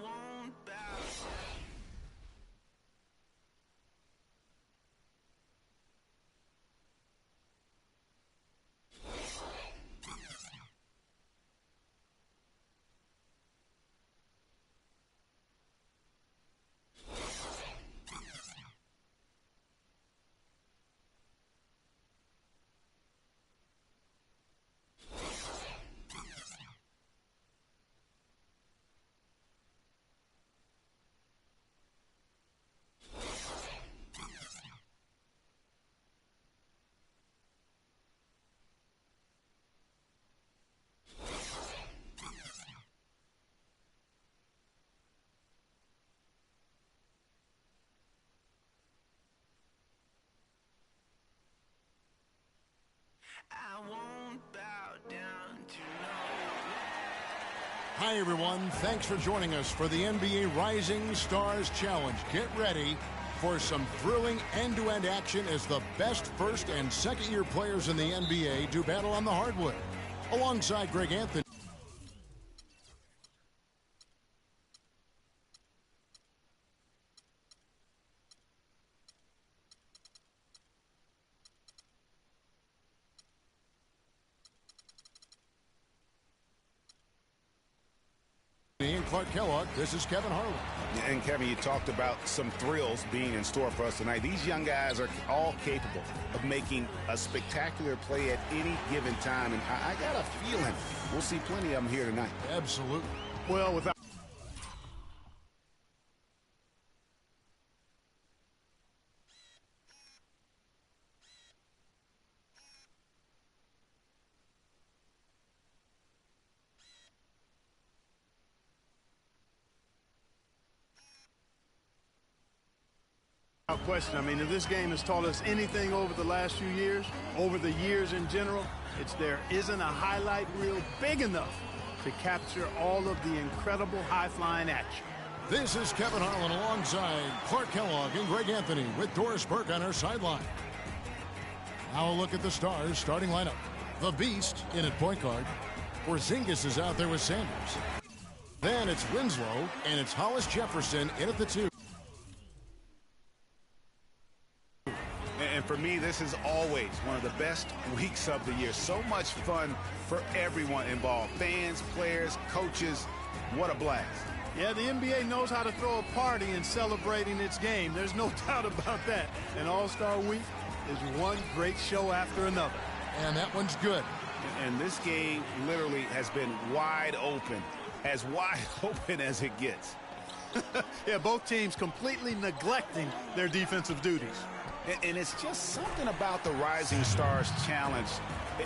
won't bow. I won't bow down to no. Hi, everyone. Thanks for joining us for the NBA Rising Stars Challenge. Get ready for some thrilling end-to-end action as the best first and second-year players in the NBA do battle on the hardwood. Alongside Greg Anthony. And Clark Kellogg, this is Kevin Harlan. And Kevin, you talked about some thrills being in store for us tonight. These young guys are all capable of making a spectacular play at any given time. And I got a feeling we'll see plenty of them here tonight. Absolutely. Well, without question. I mean, if this game has taught us anything over the last few years, over the years in general, it's there isn't a highlight reel big enough to capture all of the incredible high-flying action. This is Kevin Harlan alongside Clark Kellogg and Greg Anthony with Doris Burke on our sideline. Now a look at the Stars starting lineup. The Beast in at point guard. Porzingis is out there with Sanders. Then it's Winslow, and it's Hollis Jefferson in at the 2. And for me, this is always one of the best weeks of the year. So much fun for everyone involved. Fans, players, coaches. What a blast. Yeah, the NBA knows how to throw a party in celebrating its game. There's no doubt about that. And All-Star Week is one great show after another. And that one's good. And this game literally has been wide open as it gets. Yeah, both teams completely neglecting their defensive duties. And it's just something about the Rising Stars Challenge.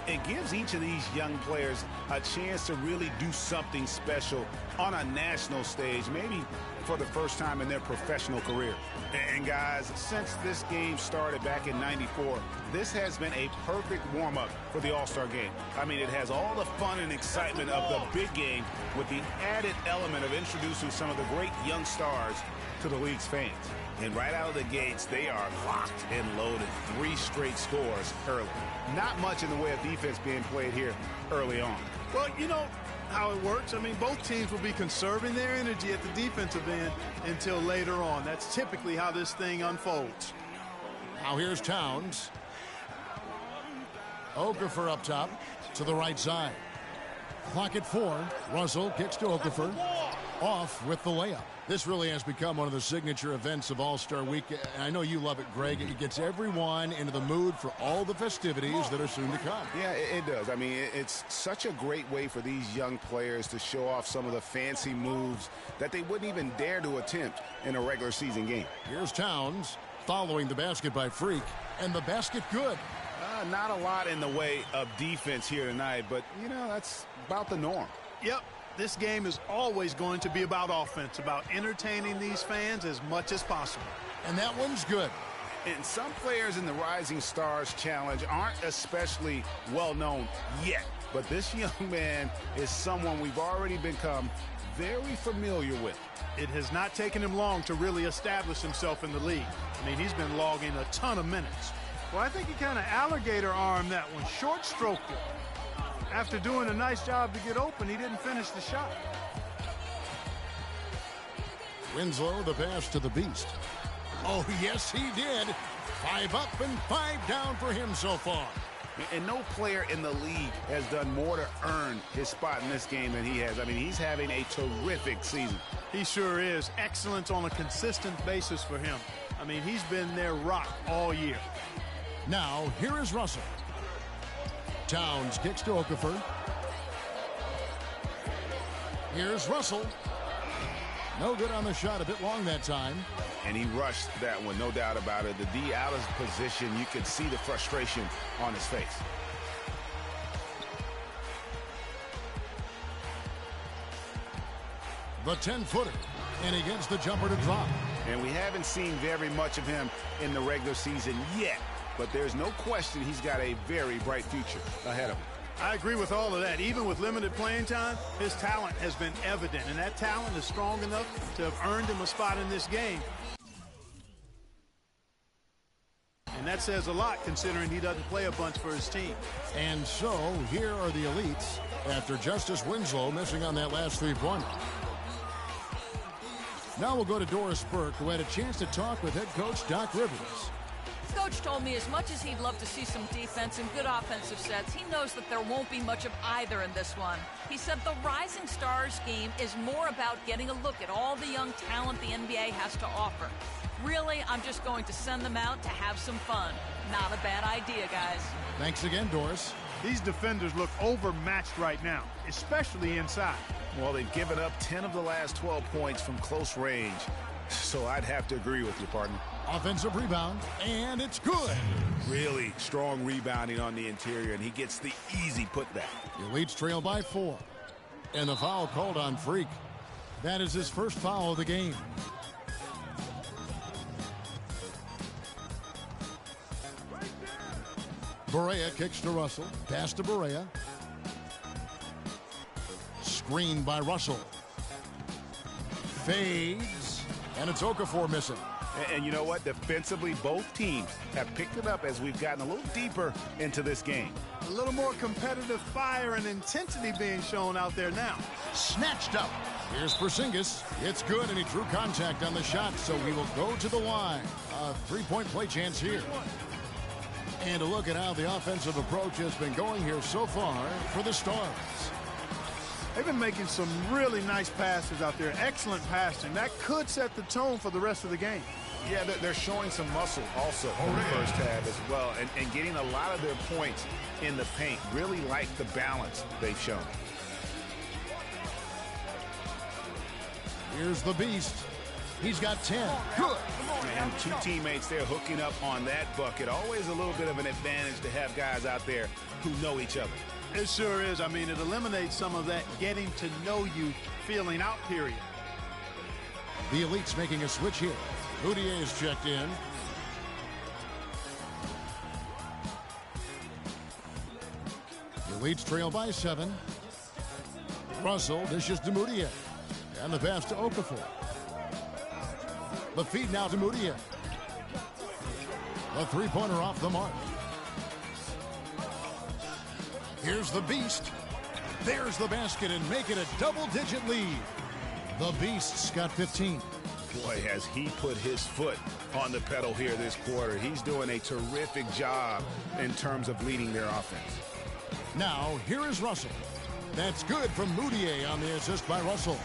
It gives each of these young players a chance to really do something special on a national stage, maybe for the first time in their professional career. And guys, since this game started back in '94, this has been a perfect warm-up for the All-Star game. I mean, it has all the fun and excitement of the big game with the added element of introducing some of the great young stars to the league's fans. And right out of the gates, they are locked and loaded. 3 straight scores early. Not much in the way of defense being played here early on. Well, you know how it works. I mean, both teams will be conserving their energy at the defensive end until later on. That's typically how this thing unfolds. Now here's Towns. Okafor up top to the right side. Clock at 4. Russell kicks to Okafor. Off with the layup. This really has become one of the signature events of All-Star Week. And I know you love it, Greg. It gets everyone into the mood for all the festivities that are soon to come. Yeah, it does. I mean, it's such a great way for these young players to show off some of the fancy moves that they wouldn't even dare to attempt in a regular season game. Here's Towns following the basket by Freak, and the basket good. Not a lot in the way of defense here tonight, but, you know, that's about the norm. Yep. This game is always going to be about offense, about entertaining these fans as much as possible. And that one's good. And some players in the Rising Stars Challenge aren't especially well known yet. But this young man is someone we've already become very familiar with. It has not taken him long to really establish himself in the league. I mean, he's been logging a ton of minutes. Well, I think he kind of alligator armed that one, short stroked it. After doing a nice job to get open, he didn't finish the shot. Winslow, the pass to the Beast. Oh, yes, he did. 5 up and 5 down for him so far. And no player in the league has done more to earn his spot in this game than he has. I mean, he's having a terrific season. He sure is. Excellence on a consistent basis for him. I mean, he's been their rock all year. Now, here is Russell. Towns kicks to Okafor. Here's Russell. No good on the shot, a bit long that time. And he rushed that one, no doubt about it. The D out of position, you could see the frustration on his face. The 10-footer, and he gets the jumper to drop. And we haven't seen very much of him in the regular season yet, but there's no question he's got a very bright future ahead of him. I agree with all of that. Even with limited playing time, his talent has been evident, and that talent is strong enough to have earned him a spot in this game. And that says a lot considering he doesn't play a bunch for his team. And so here are the elites after Justice Winslow missing on that last 3-pointer. Now we'll go to Doris Burke, who had a chance to talk with head coach Doc Rivers. Coach told me as much as he'd love to see some defense and good offensive sets, he knows that there won't be much of either in this one. He said the Rising Stars game is more about getting a look at all the young talent the NBA has to offer. Really, I'm just going to send them out to have some fun. Not a bad idea, guys. Thanks again, Doris. These defenders look overmatched right now, especially inside. Well, they've given up 10 of the last 12 points from close range, so I'd have to agree with you, partner. Offensive rebound, and it's good. Really strong rebounding on the interior, and he gets the easy putback. The Elites trail by 4. And the foul called on Freak. That is his first foul of the game. Barea kicks to Russell. Pass to Barea. Screen by Russell. Fades. And it's Okafor missing. And you know what? Defensively, both teams have picked it up as we've gotten a little deeper into this game. A little more competitive fire and intensity being shown out there now. Snatched up. Here's Porzingis. It's good, and he drew contact on the shot, so we will go to the line. A 3-point play chance here. And a look at how the offensive approach has been going here so far for the Stars. They've been making some really nice passes out there. Excellent passing. That could set the tone for the rest of the game. Yeah, they're showing some muscle also in the first half as well, and getting a lot of their points in the paint. Really like the balance they've shown. Here's the Beast. He's got 10. Good. And 2 teammates there hooking up on that bucket. Always a little bit of an advantage to have guys out there who know each other. It sure is. I mean, it eliminates some of that getting to know you feeling out period. The Elites making a switch here. Moutier is checked in. The Elites trail by 7. Russell dishes to Moutier. And the pass to Okafor. The feed now to Moutier. A 3-pointer off the mark. Here's the Beast. There's the basket and make it a double-digit lead. The Beast's got 15. Boy, has he put his foot on the pedal here this quarter. He's doing a terrific job in terms of leading their offense. Now, here is Russell. That's good from Moutier on the assist by Russell.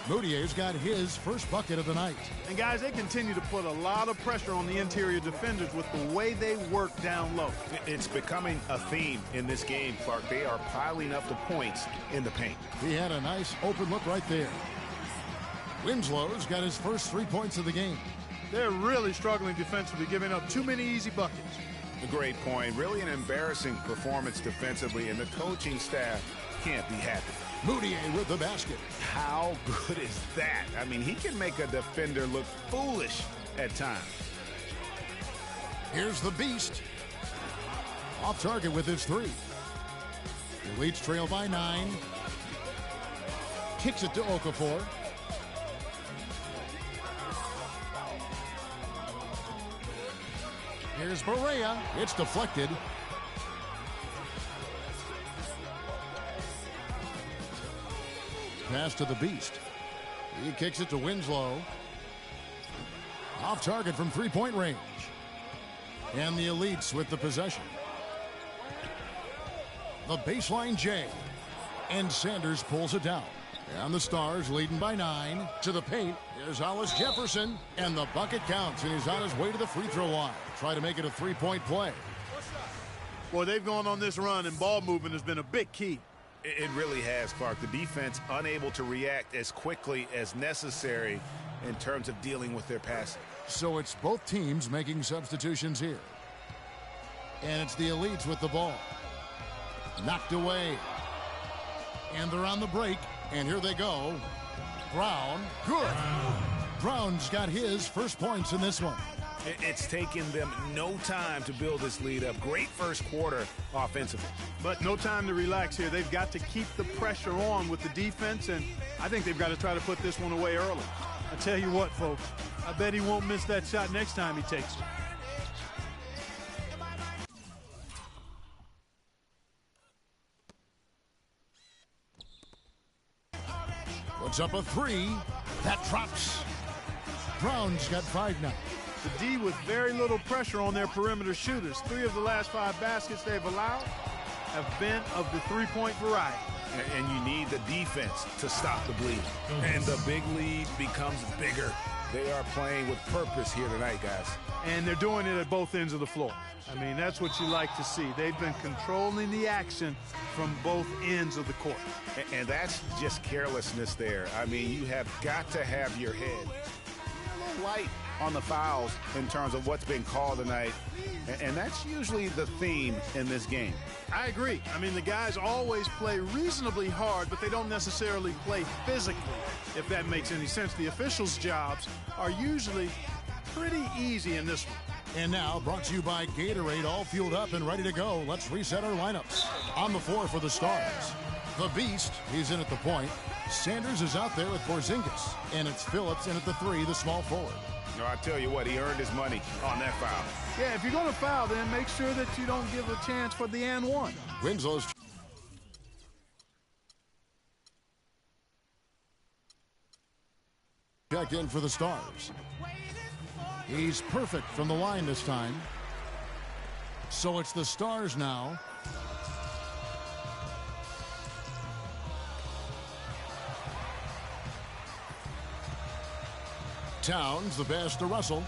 Moutier's got his first bucket of the night. And guys, they continue to put a lot of pressure on the interior defenders with the way they work down low. It's becoming a theme in this game, Clark. They are piling up the points in the paint. He had a nice open look right there. Winslow's got his first 3 points of the game. They're really struggling defensively, giving up too many easy buckets. A great point. Really an embarrassing performance defensively, and the coaching staff can't be happy. Moutier with the basket. How good is that? I mean, he can make a defender look foolish at times. Here's the Beast. Off target with his 3. The Elites trail by 9. Kicks it to Okafor. Here's Barea. It's deflected. Pass to the Beast. He kicks it to Winslow. Off target from three-point range. And the Elites with the possession. The baseline J. And Sanders pulls it down. And the Stars leading by 9 to the paint. Here's Hollis Jefferson. And the bucket counts. And he's on his way to the free throw line. Try to make it a three-point play. Boy, they've gone on this run, and ball movement has been a big key. It really has, Clark. The defense unable to react as quickly as necessary in terms of dealing with their passing. So it's both teams making substitutions here. And it's the Elites with the ball. Knocked away. And they're on the break. And here they go. Brown. Good. Brown's got his first points in this one. It's taken them no time to build this lead up. Great first quarter offensively. But no time to relax here. They've got to keep the pressure on with the defense, and I think they've got to try to put this one away early. I tell you what, folks, I bet he won't miss that shot next time he takes it. Puts up a three. That drops. Brown's got 5 now. The D with very little pressure on their perimeter shooters. 3 of the last 5 baskets they've allowed have been of the three-point variety. And you need the defense to stop the bleed. And the big lead becomes bigger. They are playing with purpose here tonight, guys. And they're doing it at both ends of the floor. I mean, that's what you like to see. They've been controlling the action from both ends of the court. And that's just carelessness there. I mean, you have got to have your head a little light on the fouls in terms of what's been called tonight. And that's usually the theme in this game. I agree. I mean, the guys always play reasonably hard, but they don't necessarily play physically, if that makes any sense. The officials' jobs are usually pretty easy in this one. And now, brought to you by Gatorade, all fueled up and ready to go. Let's reset our lineups. On the floor for the Stars, the Beast, he's in at the point. Sanders is out there with Porzingis. And it's Phillips in at the 3, the small forward. No, I tell you what, he earned his money on that foul. Yeah, if you're going to foul, then make sure that you don't give a chance for the and one. Winslow's checked in for the Stars. He's perfect from the line this time. So it's the Stars now. Towns, the pass to Russell.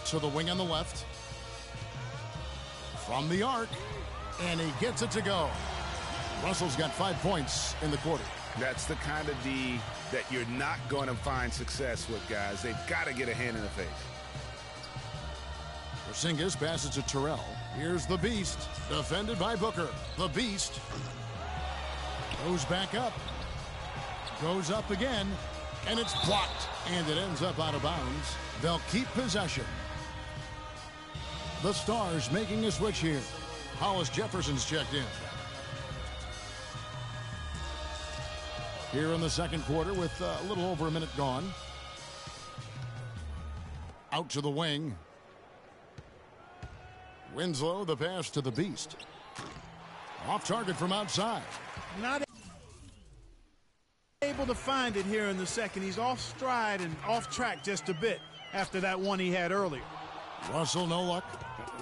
To the wing on the left. From the arc. And he gets it to go. Russell's got 5 points in the quarter. That's the kind of D that you're not going to find success with, guys. They've got to get a hand in the face. Porzingis passes to Terrell. Here's the Beast. Defended by Booker. The Beast goes back up. Goes up again. And it's blocked. And it ends up out of bounds. They'll keep possession. The Stars making a switch here. Hollis Jefferson's checked in. Here in the second quarter with a little over a minute gone. Out to the wing. Winslow, the pass to the Beast. Off target from outside. Not able to find it here in the second. He's off stride and off track just a bit after that one he had earlier. Russell, no luck.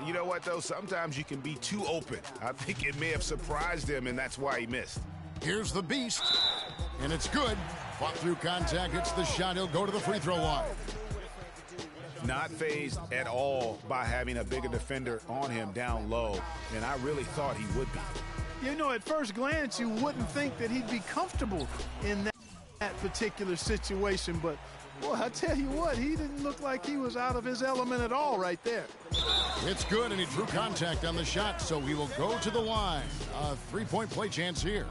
You know what, though? Sometimes you can be too open. I think it may have surprised him, and that's why he missed. Here's the Beast. And it's good. Fought through contact. Hits the shot. He'll go to the free throw line. Not fazed at all by having a bigger defender on him down low. And I really thought he would be. You know, at first glance, you wouldn't think that he'd be comfortable in that particular situation. But, boy, I tell you what, he didn't look like he was out of his element at all right there. It's good, and he drew contact on the shot, so he will go to the line. A three-point play chance here.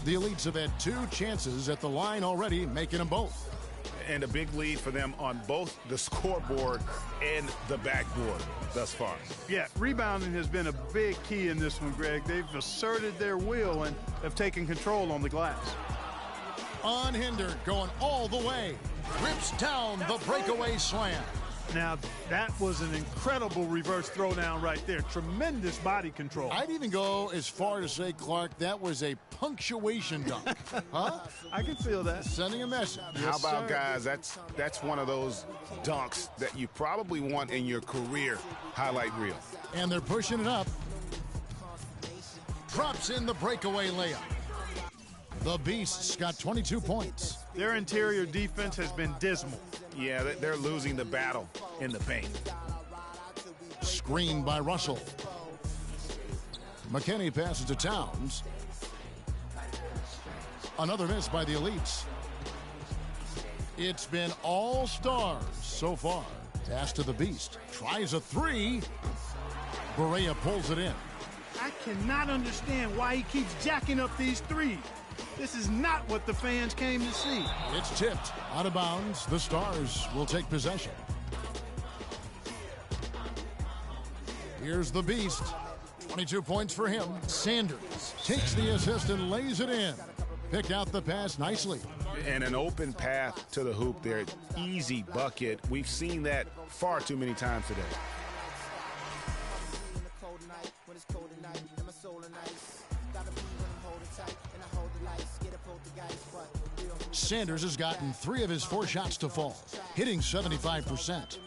The Elites have had 2 chances at the line already, making them both. And a big lead for them on both the scoreboard and the backboard thus far. Yeah, rebounding has been a big key in this one, Greg. They've asserted their will and have taken control on the glass. Unhindered, going all the way. Rips down the breakaway slam. Now, that was an incredible reverse throwdown right there. Tremendous body control. I'd even go as far to say, Clark, that was a punctuation dunk. Huh? I can feel that. Sending a message. How about, guys, that's one of those dunks that you probably want in your career highlight reel. And they're pushing it up. Drops in the breakaway layup. The Beasts got 22 points. Their interior defense has been dismal. Yeah, they're losing the battle in the paint. Screened by Russell. McKinney passes to Towns. Another miss by the Elites. It's been all stars so far. Pass to the Beast. Tries a three. Barea pulls it in. I cannot understand why he keeps jacking up these threes. This is not what the fans came to see. It's tipped out of bounds. The Stars will take possession. Here's the Beast. 22 points for him. Sanders takes the assist and lays it in. Picked out the pass nicely. And an open path to the hoop there. Easy bucket. We've seen that far too many times today. Sanders has gotten 3 of his 4 shots to fall, hitting 75%.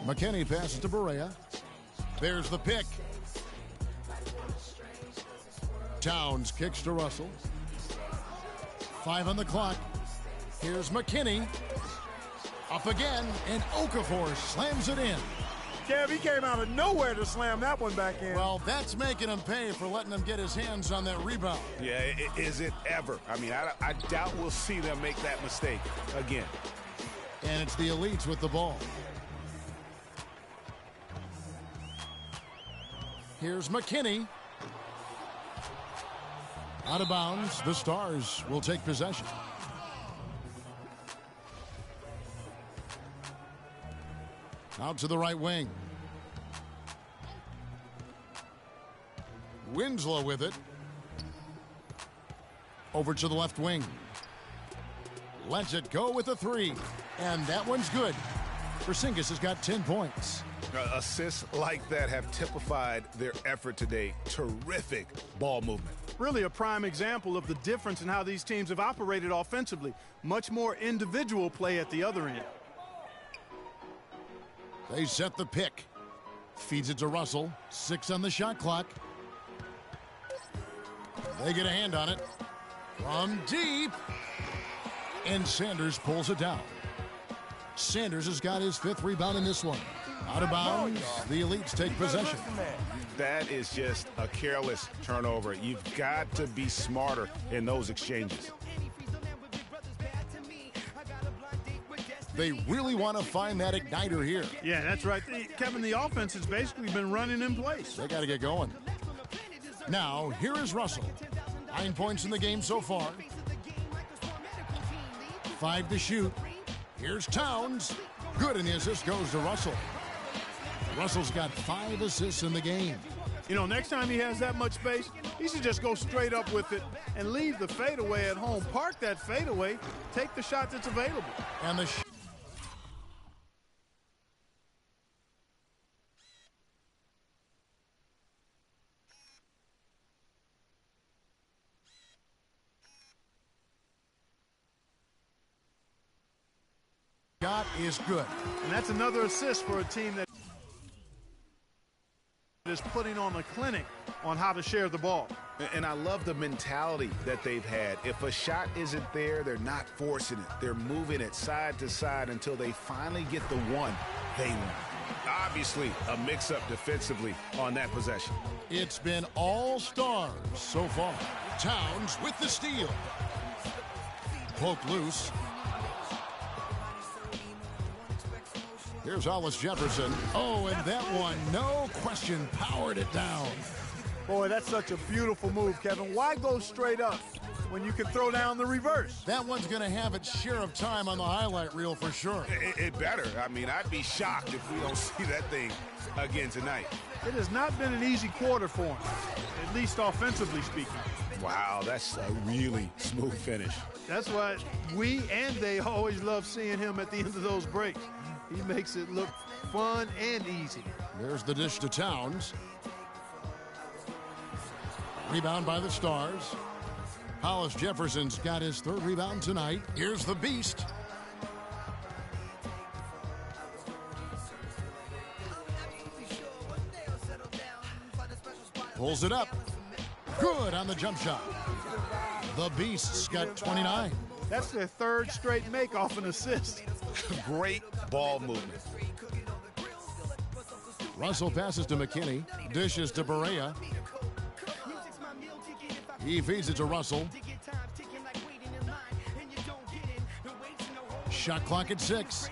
McKinney passes to Barea. There's the pick. Towns kicks to Russell. 5 on the clock. Here's McKinney. Up again, and Okafor slams it in. Kev, he came out of nowhere to slam that one back in. Well, that's making him pay for letting him get his hands on that rebound. Yeah, is it ever? I mean, I doubt we'll see them make that mistake again. And it's the Elites with the ball. Here's McKinney. Out of bounds. The Stars will take possession. Out to the right wing. Winslow with it. Over to the left wing. Lets it go with a 3. And that one's good. Porzingis has got 10 points. Assists like that have typified their effort today. Terrific ball movement. Really a prime example of the difference in how these teams have operated offensively. Much more individual play at the other end. They set the pick. Feeds it to Russell. 6 on the shot clock. They get a hand on it. From deep. And Sanders pulls it down. Sanders has got his 5th rebound in this one. Out of bounds. The Elites take possession. That is just a careless turnover. You've got to be smarter in those exchanges. They really want to find that igniter here. Yeah, that's right. Kevin, the offense has basically been running in place. They got to get going. Now, here is Russell. 9 points in the game so far. 5 to shoot. Here's Towns. Good, and the assist goes to Russell. Russell's got 5 assists in the game. You know, next time he has that much space, he should just go straight up with it and leave the fadeaway at home. Park that fadeaway. Take the shot that's available. And the shot is good. And that's another assist for a team that is putting on a clinic on how to share the ball. And I love the mentality that they've had. If a shot isn't there, they're not forcing it. They're moving it side to side until they finally get the one they want. Obviously, a mix-up defensively on that possession. It's been all stars so far. Towns with the steal. Poked loose. Here's Hollis Jefferson. Oh, and that one, no question, powered it down. Boy, that's such a beautiful move, Kevin. Why go straight up? when you can throw down the reverse. That one's going to have its share of time on the highlight reel for sure. It better. I mean, I'd be shocked if we don't see that thing again tonight. It has not been an easy quarter for him, at least offensively speaking. Wow, that's a really smooth finish. That's why we and they always love seeing him at the end of those breaks. He makes it look fun and easy. There's the dish to Towns. Rebound by the Stars. Hollis Jefferson's got his third rebound tonight. Here's the Beast. Pulls it up. Good on the jump shot. The Beast's got 29. That's their third straight make off an assist. Great ball movement. Russell passes to McKinney. Dishes to Barea. He feeds it to Russell. Shot clock at 6.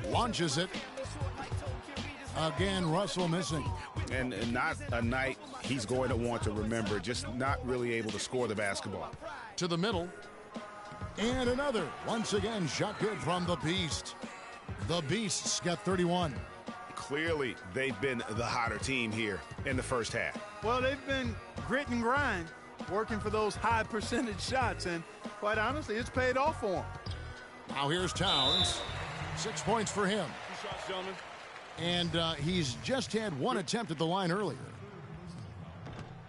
Launches it. Again, Russell missing. And not a night he's going to want to remember, just not really able to score the basketball. To the middle. And another. Once again, shot good from the Beast. The Beast's got 31. Clearly, they've been the hotter team here in the first half. Well, they've been grit and grind, working for those high percentage shots, and quite honestly, it's paid off for them. Now here's Towns. 6 points for him. 2 shots, gentlemen. And he's just had one attempt at the line earlier.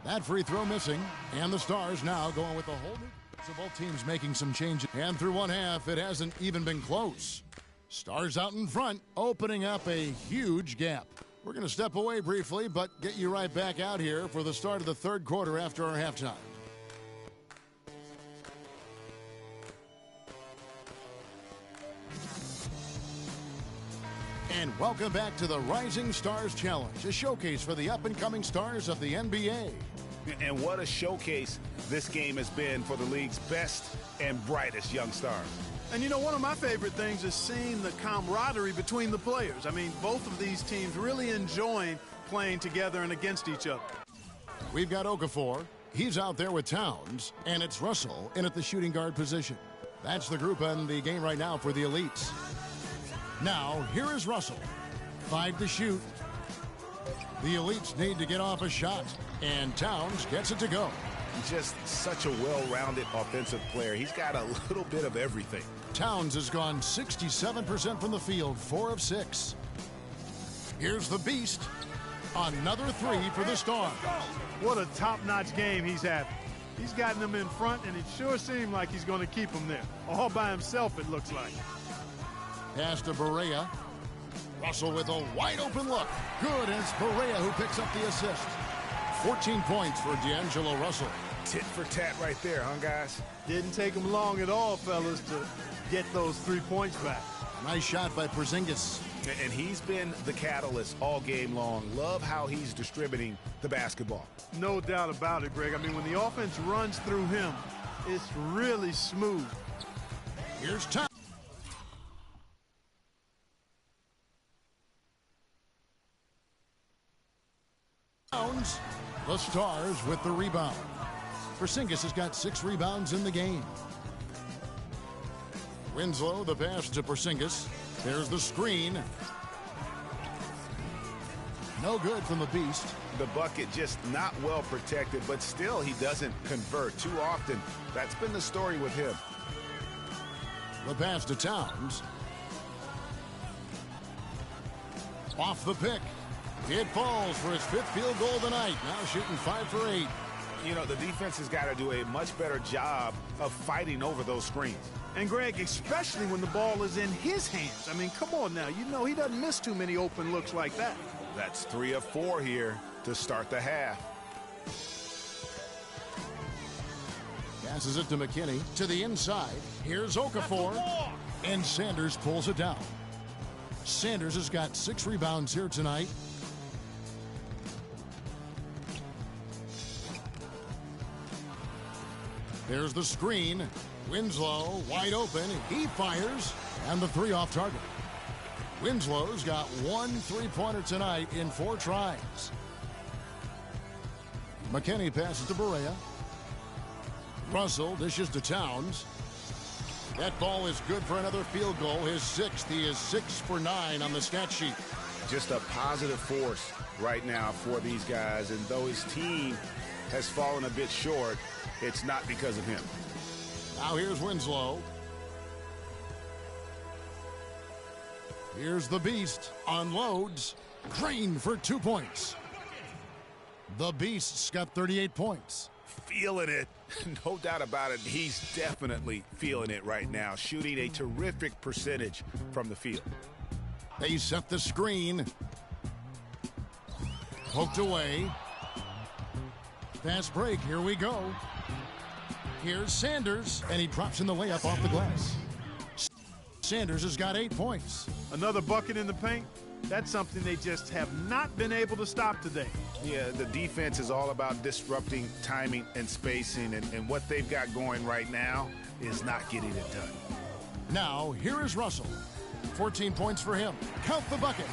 That free throw missing. And the Stars now going with the whole new. So both teams making some changes. And through one half, it hasn't even been close. Stars out in front, opening up a huge gap. We're going to step away briefly, but get you right back out here for the start of the third quarter after our halftime. And welcome back to the Rising Stars Challenge, a showcase for the up-and-coming stars of the NBA. And what a showcase this game has been for the league's best and brightest young stars. And you know, one of my favorite things is seeing the camaraderie between the players. I mean, both of these teams really enjoying playing together and against each other. We've got Okafor. He's out there with Towns, and it's Russell in at the shooting guard position. That's the group in the game right now for the Elites. Now, here is Russell. 5 to shoot. The Elites need to get off a shot, and Towns gets it to go. Just such a well-rounded offensive player. He's got a little bit of everything. Towns has gone 67% from the field, 4 of 6. Here's the Beast. Another 3 for the Stars. What a top-notch game he's having. He's gotten them in front, and it sure seemed like he's going to keep them there. All by himself, it looks like. Pass to Barea. Russell with a wide-open look. Good, and it's Barea who picks up the assist. 14 points for D'Angelo Russell. Tit for tat right there, huh, guys? Didn't take him long at all, fellas, to get those 3 points back. Nice shot by Porzingis. And he's been the catalyst all game long. Love how he's distributing the basketball. No doubt about it, Greg. I mean, when the offense runs through him, it's really smooth. Here's Towns. The Stars with the rebound. Porzingis has got 6 rebounds in the game. Winslow, the pass to Porzingis. There's the screen. No good from the Beast. The bucket just not well protected, but still he doesn't convert too often. That's been the story with him. The pass to Towns. Off the pick. It falls for his 5th field goal tonight. Now shooting 5 for 8. You know, the defense has got to do a much better job of fighting over those screens. And, Greg, especially when the ball is in his hands. I mean, come on now. You know he doesn't miss too many open looks like that. That's 3 of 4 here to start the half. Passes it to McKinney. To the inside. Here's Okafor. And Sanders pulls it down. Sanders has got 6 rebounds here tonight. There's the screen. Winslow wide open. He fires. And the 3 off target. Winslow's got 1 3-pointer tonight in 4 tries. McKinney passes to Barea. Russell dishes to Towns. That ball is good for another field goal, his 6th. He is 6 for 9 on the stat sheet. Just a positive force right now for these guys, and though his team has fallen a bit short, it's not because of him. Now here's Winslow. Here's the Beast. Unloads. Crane for 2 points. The Beast's got 38 points. Feeling it. No doubt about it. He's definitely feeling it right now, shooting a terrific percentage from the field. They set the screen. Poked away. Fast break. Here we go. Here's Sanders, and he drops in the layup off the glass. Sanders has got 8 points. Another bucket in the paint. That's something they just have not been able to stop today. Yeah, the defense is all about disrupting timing and spacing, and what they've got going right now is not getting it done. Now, here is Russell. 14 points for him. Count the bucket.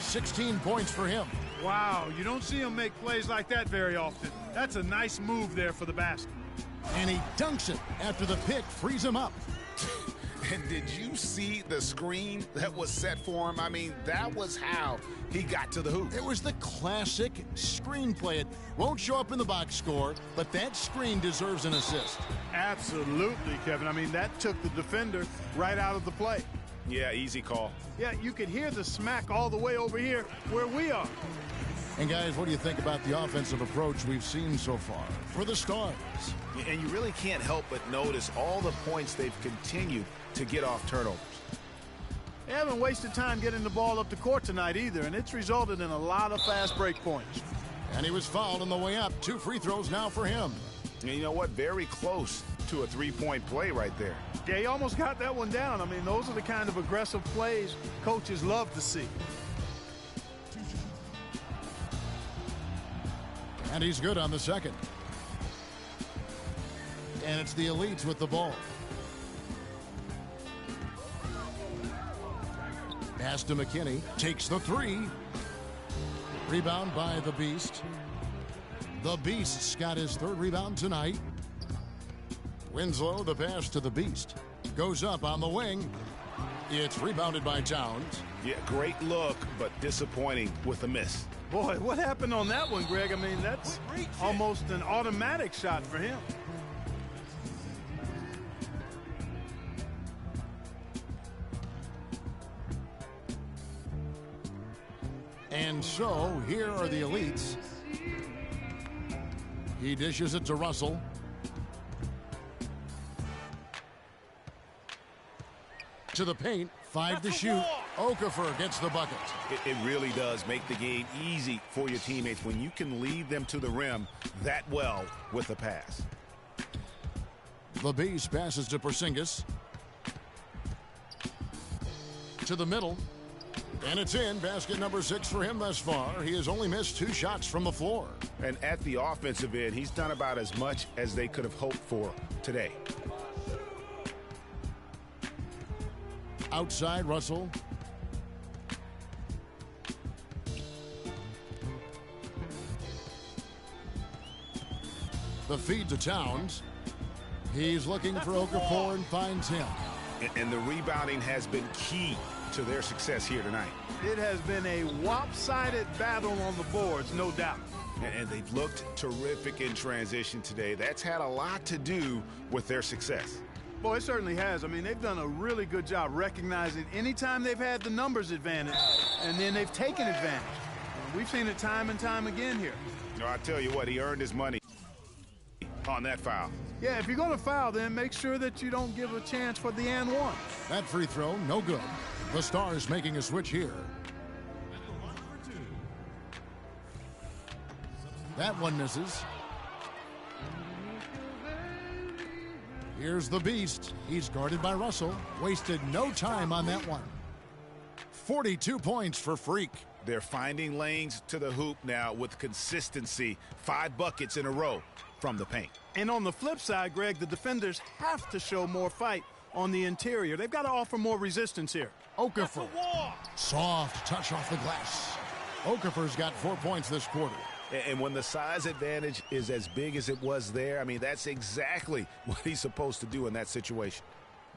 16 points for him. Wow, you don't see him make plays like that very often. That's a nice move there for the basket. And he dunks it after the pick frees him up. And did you see the screen that was set for him? I mean, that was how he got to the hoop. It was the classic screen play. It won't show up in the box score, but that screen deserves an assist. Absolutely, Kevin. I mean, that took the defender right out of the play. Yeah, easy call. Yeah, you could hear the smack all the way over here where we are. And guys, what do you think about the offensive approach we've seen so far for the Stars? And you really can't help but notice all the points they've continued to get off turnovers. They haven't wasted time getting the ball up the court tonight either, and it's resulted in a lot of fast break points. And he was fouled on the way up. 2 free throws now for him. And you know what? Very close to a three-point play right there. Yeah, he almost got that one down. I mean, those are the kind of aggressive plays coaches love to see. And he's good on the second. And it's the Elites with the ball. Pass to McKinney. Takes the 3. Rebound by the Beast. The Beast's got his 3rd rebound tonight. Winslow, the pass to the Beast. Goes up on the wing. It's rebounded by Towns. Yeah, great look, but disappointing with a miss. Boy, what happened on that one, Greg? I mean, that's almost an automatic shot for him. And so, here are the Elites. He dishes it to Russell. To the paint, 5 to shoot. Okafor gets the bucket. It really does make the game easy for your teammates when you can lead them to the rim that well with a pass. The Beast passes to Porzingis. To the middle. And it's in. Basket number 6 for him thus far. He has only missed 2 shots from the floor. And at the offensive end, he's done about as much as they could have hoped for today. Outside, Russell. The feed to Towns. He's looking for Okafor and finds him. And the rebounding has been key to their success here tonight. It has been a lopsided battle on the boards, no doubt. And they've looked terrific in transition today. That's had a lot to do with their success. Boy, it certainly has. I mean, they've done a really good job recognizing anytime they've had the numbers advantage, and then they've taken advantage. And we've seen it time and time again here. No, I tell you what, he earned his money on that foul. Yeah, if you're going to foul, then make sure that you don't give a chance for the and one. That free throw, no good. The Stars making a switch here. That one misses. Here's the Beast. He's guarded by Russell. Wasted no time on that one. 42 points for Freak. They're finding lanes to the hoop now with consistency. 5 buckets in a row from the paint. And on the flip side, Greg, the defenders have to show more fight on the interior. They've got to offer more resistance here. Okafor. Soft touch off the glass. Okafor's got 4 points this quarter. And when the size advantage is as big as it was there, I mean, that's exactly what he's supposed to do in that situation.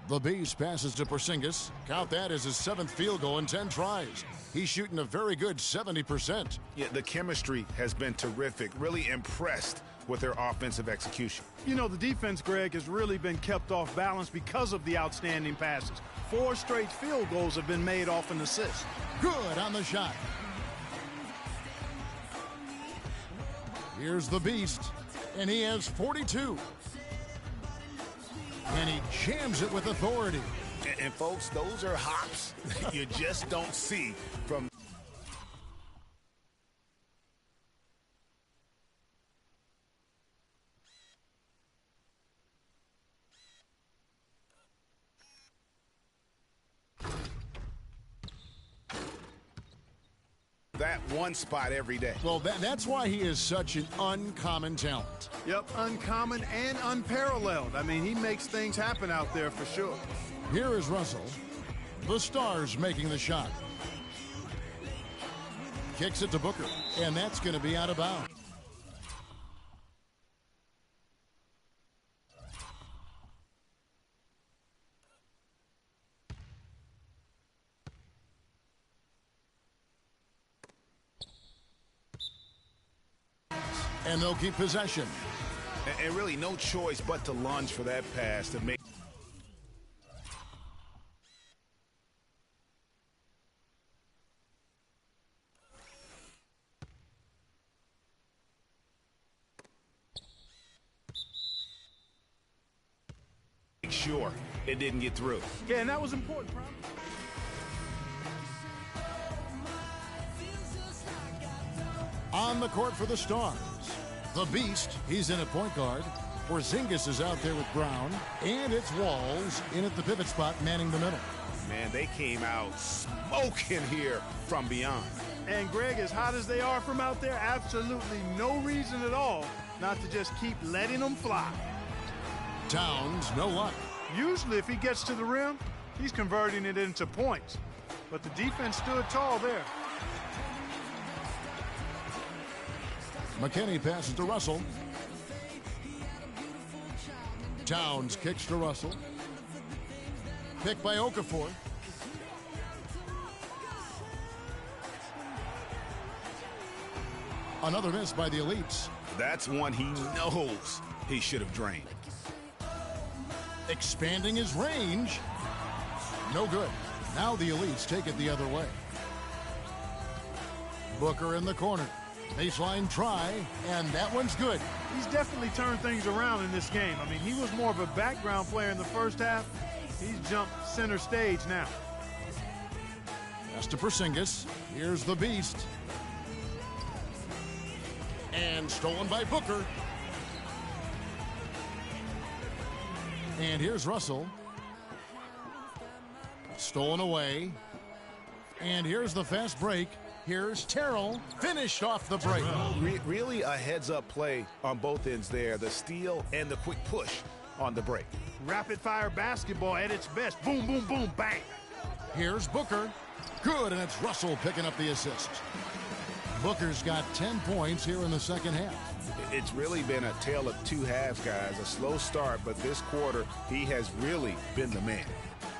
The Beast passes to Porzingis. Count that as his 7th field goal in 10 tries. He's shooting a very good 70%. Yeah, the chemistry has been terrific. Really impressed with their offensive execution. You know, the defense, Greg, has really been kept off balance because of the outstanding passes. 4 straight field goals have been made off an assist. Good on the shot. Here's the Beast, and he has 42. And he jams it with authority. And folks, those are hops you just don't see from. That one spot every day. Well, that's why he is such an uncommon talent. Yep, uncommon and unparalleled. I mean, he makes things happen out there for sure. Here is Russell. The Stars making the shot. Kicks it to Booker, and that's going to be out of bounds. And they'll keep possession. And really no choice but to lunge for that pass to make. Sure, it didn't get through. Yeah, and that was important, probably. On the court for the Stars, the Beast, he's in at point guard. Porzingis is out there with Brown, and it's Walls in at the pivot spot, manning the middle. Man, they came out smoking here from beyond. And Greg, as hot as they are from out there, absolutely no reason at all not to just keep letting them fly. Towns, no luck. Usually if he gets to the rim, he's converting it into points. But the defense stood tall there. McKinney passes to Russell. Towns kicks to Russell. Picked by Okafor. Another miss by the Elites. That's one he knows he should have drained. Expanding his range. No good. Now the Elites take it the other way. Booker in the corner. Baseline try, and that one's good. He's definitely turned things around in this game. I mean, he was more of a background player in the first half. He's jumped center stage now. Pass to Porzingis. Here's the Beast. And stolen by Booker. And here's Russell. Stolen away. And here's the fast break. Here's Terrell, finished off the break. Really a heads-up play on both ends there. The steal and the quick push on the break. Rapid-fire basketball at its best. Boom, boom, boom, bang. Here's Booker. Good, and it's Russell picking up the assist. Booker's got 10 points here in the second half. It's really been a tale of two halves, guys. A slow start, but this quarter, he has really been the man.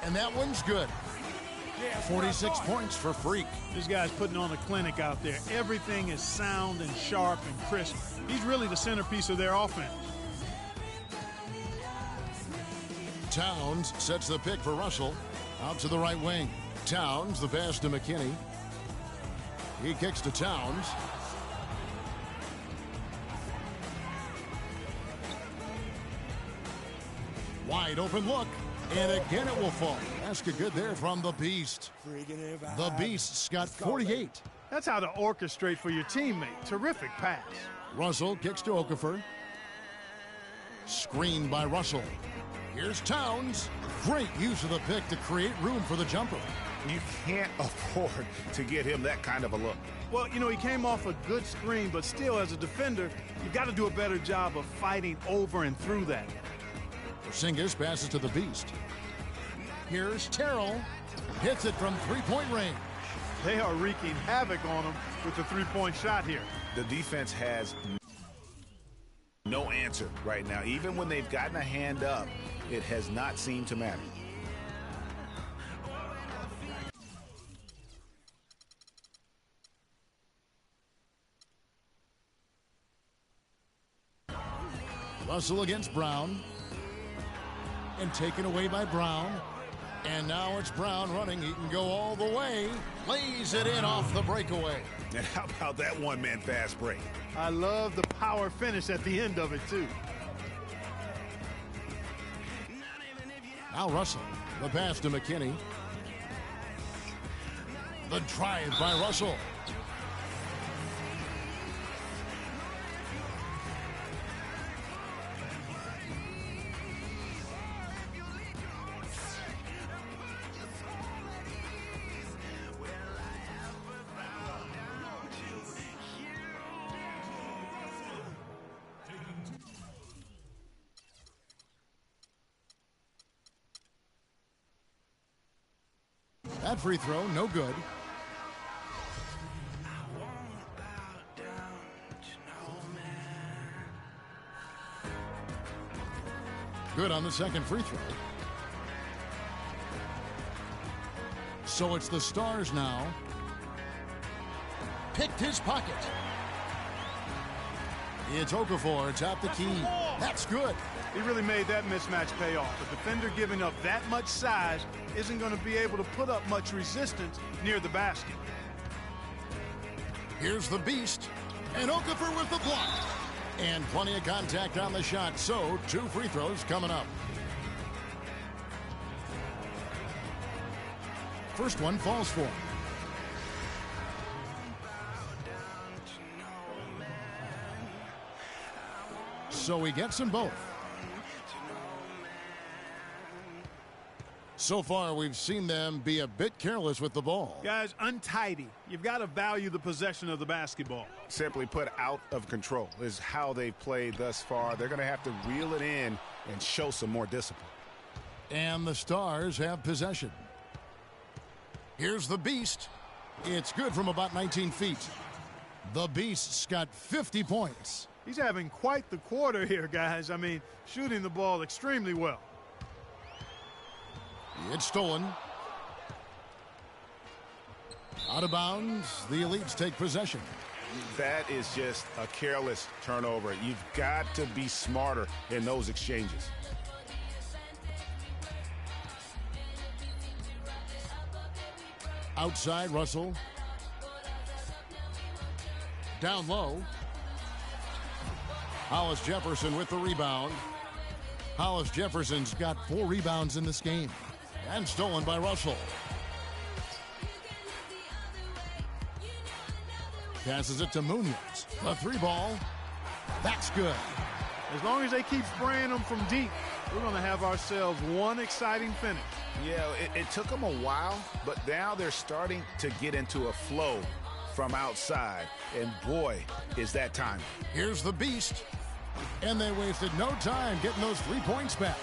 And that one's good. 46 points for Freak. This guy's putting on a clinic out there. Everything is sound and sharp and crisp. He's really the centerpiece of their offense. Towns sets the pick for Russell. Out to the right wing. Towns, the pass to McKinney. He kicks to Towns. Wide open look. And again it will fall. Basket good there from the Beast. The Beast's got 48. That's how to orchestrate for your teammate. Terrific pass. Russell kicks to Okafor. Screened by Russell. Here's Towns. Great use of the pick to create room for the jumper. You can't afford to get him that kind of a look. Well, you know, he came off a good screen, but still, as a defender, you got to do a better job of fighting over and through that. Porzingis passes to the Beast. Here's Terrell. Hits it from three-point range. They are wreaking havoc on him with the three-point shot here. The defense has no answer right now. Even when they've gotten a hand up, it has not seemed to matter. Russell against Brown. And taken away by Brown. And now it's Brown running. He can go all the way. Lays it in off the breakaway. And how about that one-man fast break? I love the power finish at the end of it, too. Now Russell. The pass to McKinney. The drive by Russell. That free throw, no good. Good on the second free throw. So it's the Stars now. Picked his pocket. It's Okafor. It's out the key. That's good. He really made that mismatch pay off. The defender giving up that much size isn't going to be able to put up much resistance near the basket. Here's the beast. And Okafor with the block. And plenty of contact on the shot. So 2 free throws coming up. First one falls for him. So he gets them both. So far, we've seen them be a bit careless with the ball. Guys, untidy. You've got to value the possession of the basketball. Simply put, out of control is how they've played thus far. They're going to have to reel it in and show some more discipline. And the Stars have possession. Here's the Beast. It's good from about 19 feet. The Beast's got 50 points. He's having quite the quarter here, guys. I mean, shooting the ball extremely well. It's stolen. Out of bounds. The Elites take possession. That is just a careless turnover. You've got to be smarter in those exchanges. Outside, Russell. Down low. Hollis Jefferson with the rebound. Hollis Jefferson's got 4 rebounds in this game. And stolen by Russell. Passes it to Munoz. The 3-ball. That's good. As long as they keep spraying them from deep, we're going to have ourselves one exciting finish. Yeah, it took them a while, but now they're starting to get into a flow from outside. And boy, is that time. Here's the Beast. And they wasted no time getting those 3 points back.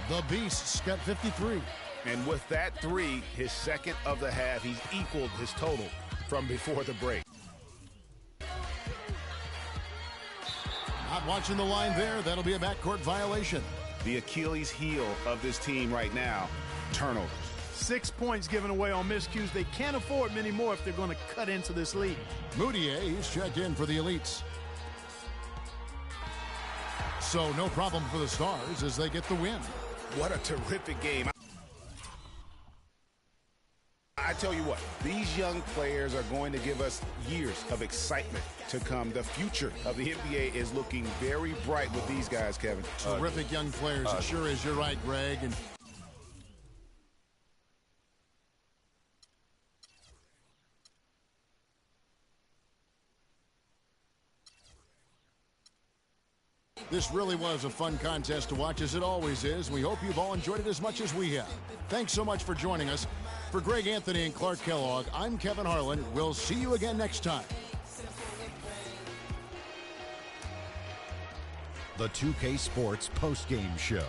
The Beast's got 53. And with that 3, his second of the half, he's equaled his total from before the break. Not watching the line there. That'll be a backcourt violation. The Achilles heel of this team right now, turnovers. 6 points given away on miscues. They can't afford many more if they're going to cut into this lead. Moutier, he's checked in for the Elites. So no problem for the Stars as they get the win. What a terrific game. I tell you what, these young players are going to give us years of excitement to come. The future of the NBA is looking very bright with these guys, Kevin. Terrific young players. It sure is. You're right, Greg. And this really was a fun contest to watch, as it always is. We hope you've all enjoyed it as much as we have. Thanks so much for joining us. For Greg Anthony and Clark Kellogg, I'm Kevin Harlan. We'll see you again next time. The 2K Sports postgame show.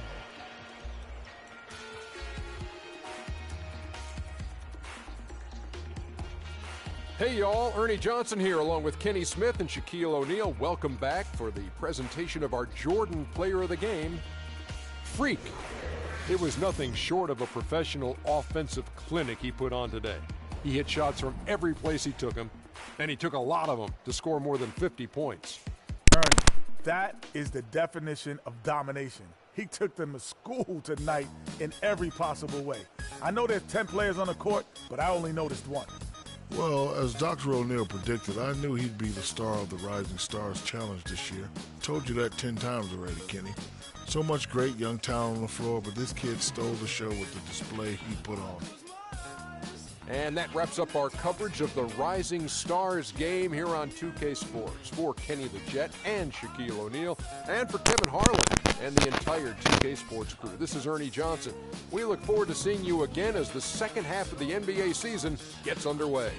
Hey y'all, Ernie Johnson here along with Kenny Smith and Shaquille O'Neal. Welcome back for the presentation of our Jordan Player of the Game, Freak. It was nothing short of a professional offensive clinic he put on today. He hit shots from every place he took them, and he took a lot of them to score more than 50 points. Ernie, that is the definition of domination. He took them to school tonight in every possible way. I know there's 10 players on the court, but I only noticed one. Well, as Dr. O'Neal predicted, I knew he'd be the star of the Rising Stars Challenge this year. Told you that 10 times already, Kenny. So much great young talent on the floor, but this kid stole the show with the display he put on. And that wraps up our coverage of the Rising Stars game here on 2K Sports. For Kenny the Jet and Shaquille O'Neal, and for Kevin Harlan and the entire 2K Sports crew. This is Ernie Johnson. We look forward to seeing you again as the second half of the NBA season gets underway.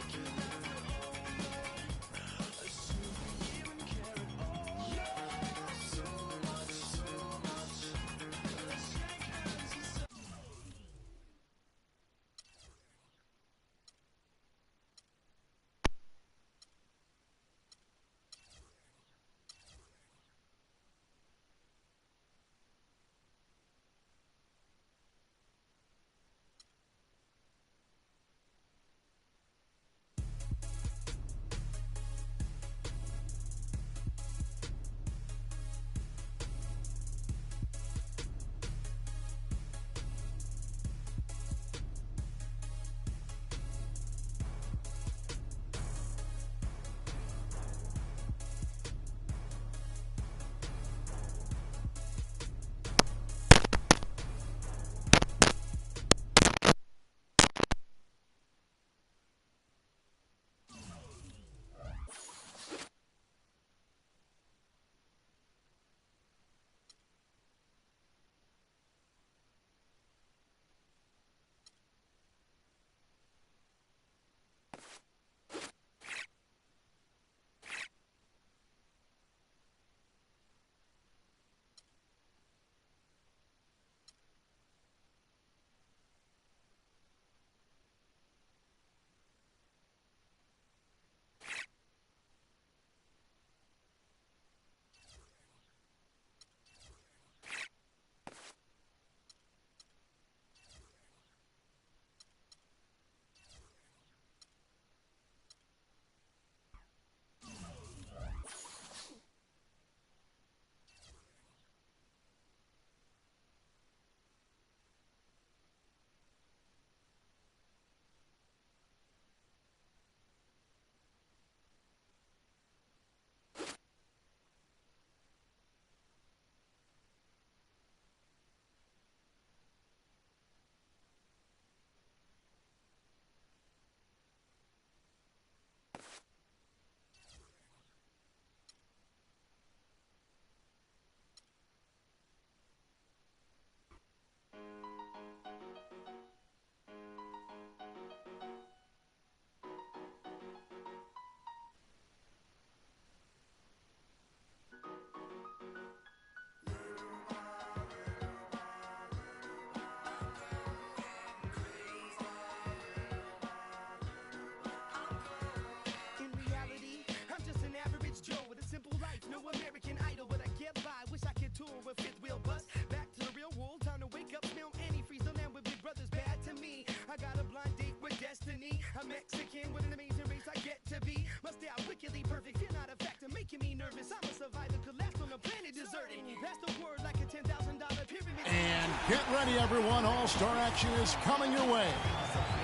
And get ready, everyone. All-Star action is coming your way.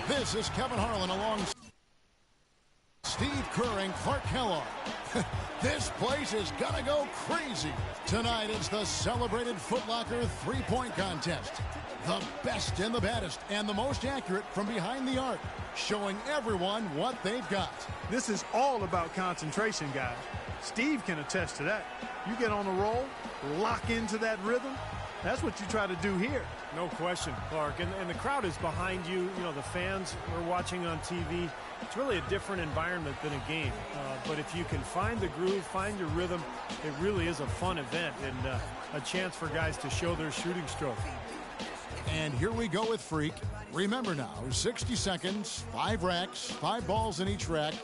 This is Kevin Harlan along Steve Kerr and Clark Kellogg. This place is gonna go crazy. Tonight it's the celebrated Foot Locker three-point contest. The best and the baddest and the most accurate from behind the arc, showing everyone what they've got. This is all about concentration, guys. Steve can attest to that. You get on a roll, lock into that rhythm. That's what you try to do here. No question, Clark. And the crowd is behind you. You know, the fans are watching on TV. It's really a different environment than a game. But if you can find the groove, find your rhythm, it really is a fun event and a chance for guys to show their shooting stroke. And here we go with Freak. Remember now, 60 seconds, 5 racks, 5 balls in each rack,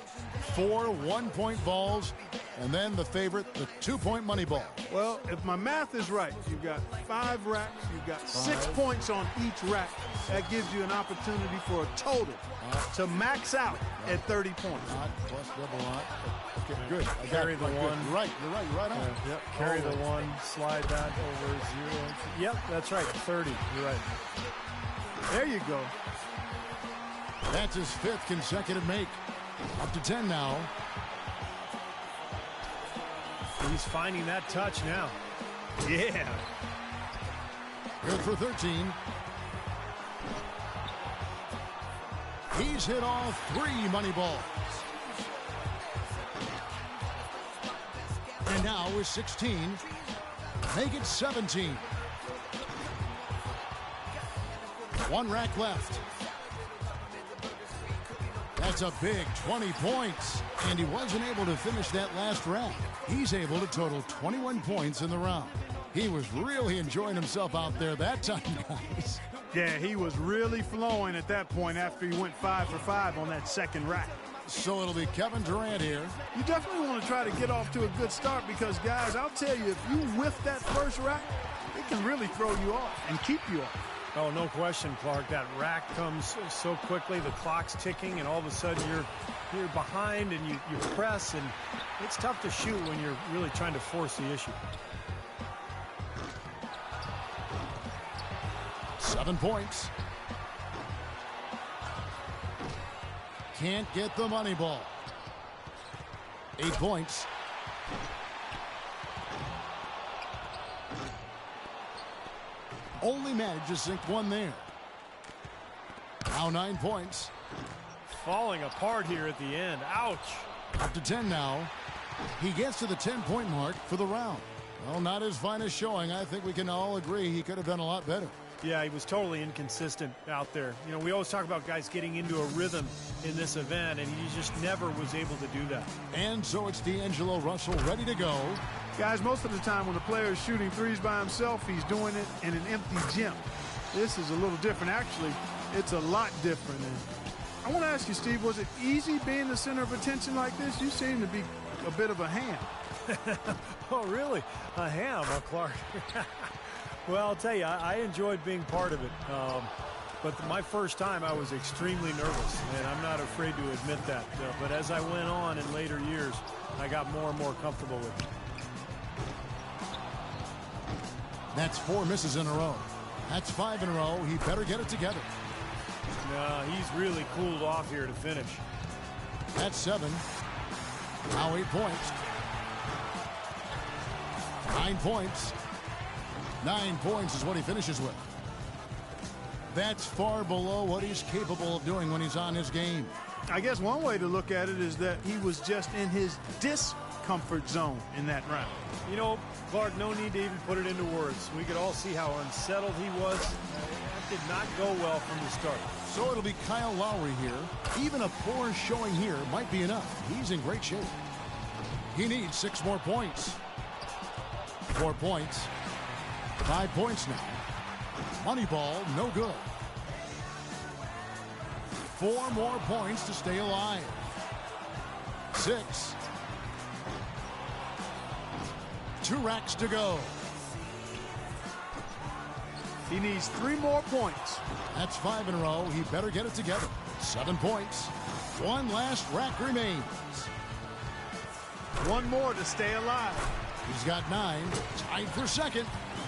4 one-point balls, and then the favorite, the 2-point money ball. Well, if my math is right, you've got 5 racks, you've got 6 points on each rack. That gives you an opportunity for a total to max out at 30 points. Plus double lot. Okay, good. Carry the one. You're right on. Yep. Carry the one, slide that over 0. Yep, that's right. 30. You're right. There you go. That's his 5th consecutive make. Up to 10 now. He's finding that touch now. Yeah. Good for 13. He's hit all 3 money balls. And now with 16, make it 17. 1 rack left. That's a big 20 points. And he wasn't able to finish that last rack. He's able to total 21 points in the round. He was really enjoying himself out there that time, guys. Yeah, he was really flowing at that point after he went 5 for 5 on that second rack. So it'll be Kevin Durant here. You definitely want to try to get off to a good start because, guys, I'll tell you, if you whiff that first rack, it can really throw you off and keep you off. Oh, no question, Clark. That rack comes so quickly, the clock's ticking, and all of a sudden you're behind and you press, and it's tough to shoot when you're really trying to force the issue. 7 points. Can't get the money ball. 8 points. Only managed to sink 1 there. Now 9 points. Falling apart here at the end. Ouch. Up to 10 now. He gets to the 10-point mark for the round. Well, not his finest showing. I think we can all agree he could have done a lot better. Yeah, he was totally inconsistent out there. You know, we always talk about guys getting into a rhythm in this event, and he just never was able to do that. And so it's D'Angelo Russell ready to go. Guys, most of the time when a player is shooting threes by himself, he's doing it in an empty gym. This is a little different. Actually, it's a lot different. And I want to ask you, Steve, was it easy being the center of attention like this? You seem to be a bit of a ham. Oh, really? A ham, Clark? Well, I'll tell you, I enjoyed being part of it. But my first time, I was extremely nervous, and I'm not afraid to admit that. But as I went on in later years, I got more and more comfortable with it. That's 4 misses in a row. That's 5 in a row. He better get it together. No, he's really cooled off here to finish. That's 7. Now 8 points. 9 points. 9 points is what he finishes with. That's far below what he's capable of doing when he's on his game. I guess one way to look at it is that he was just in his discomfort zone in that round. You know, Clark, no need to even put it into words. We could all see how unsettled he was. That did not go well from the start. So it'll be Kyle Lowry here. Even a poor showing here might be enough. He's in great shape. He needs 6 more points. 4 points. 5 points now. Money ball, no good. 4 more points to stay alive. 6. 2 racks to go. He needs 3 more points. That's 5 in a row. He better get it together. 7 points. 1 last rack remains. 1 more to stay alive. He's got 9. Tied for second.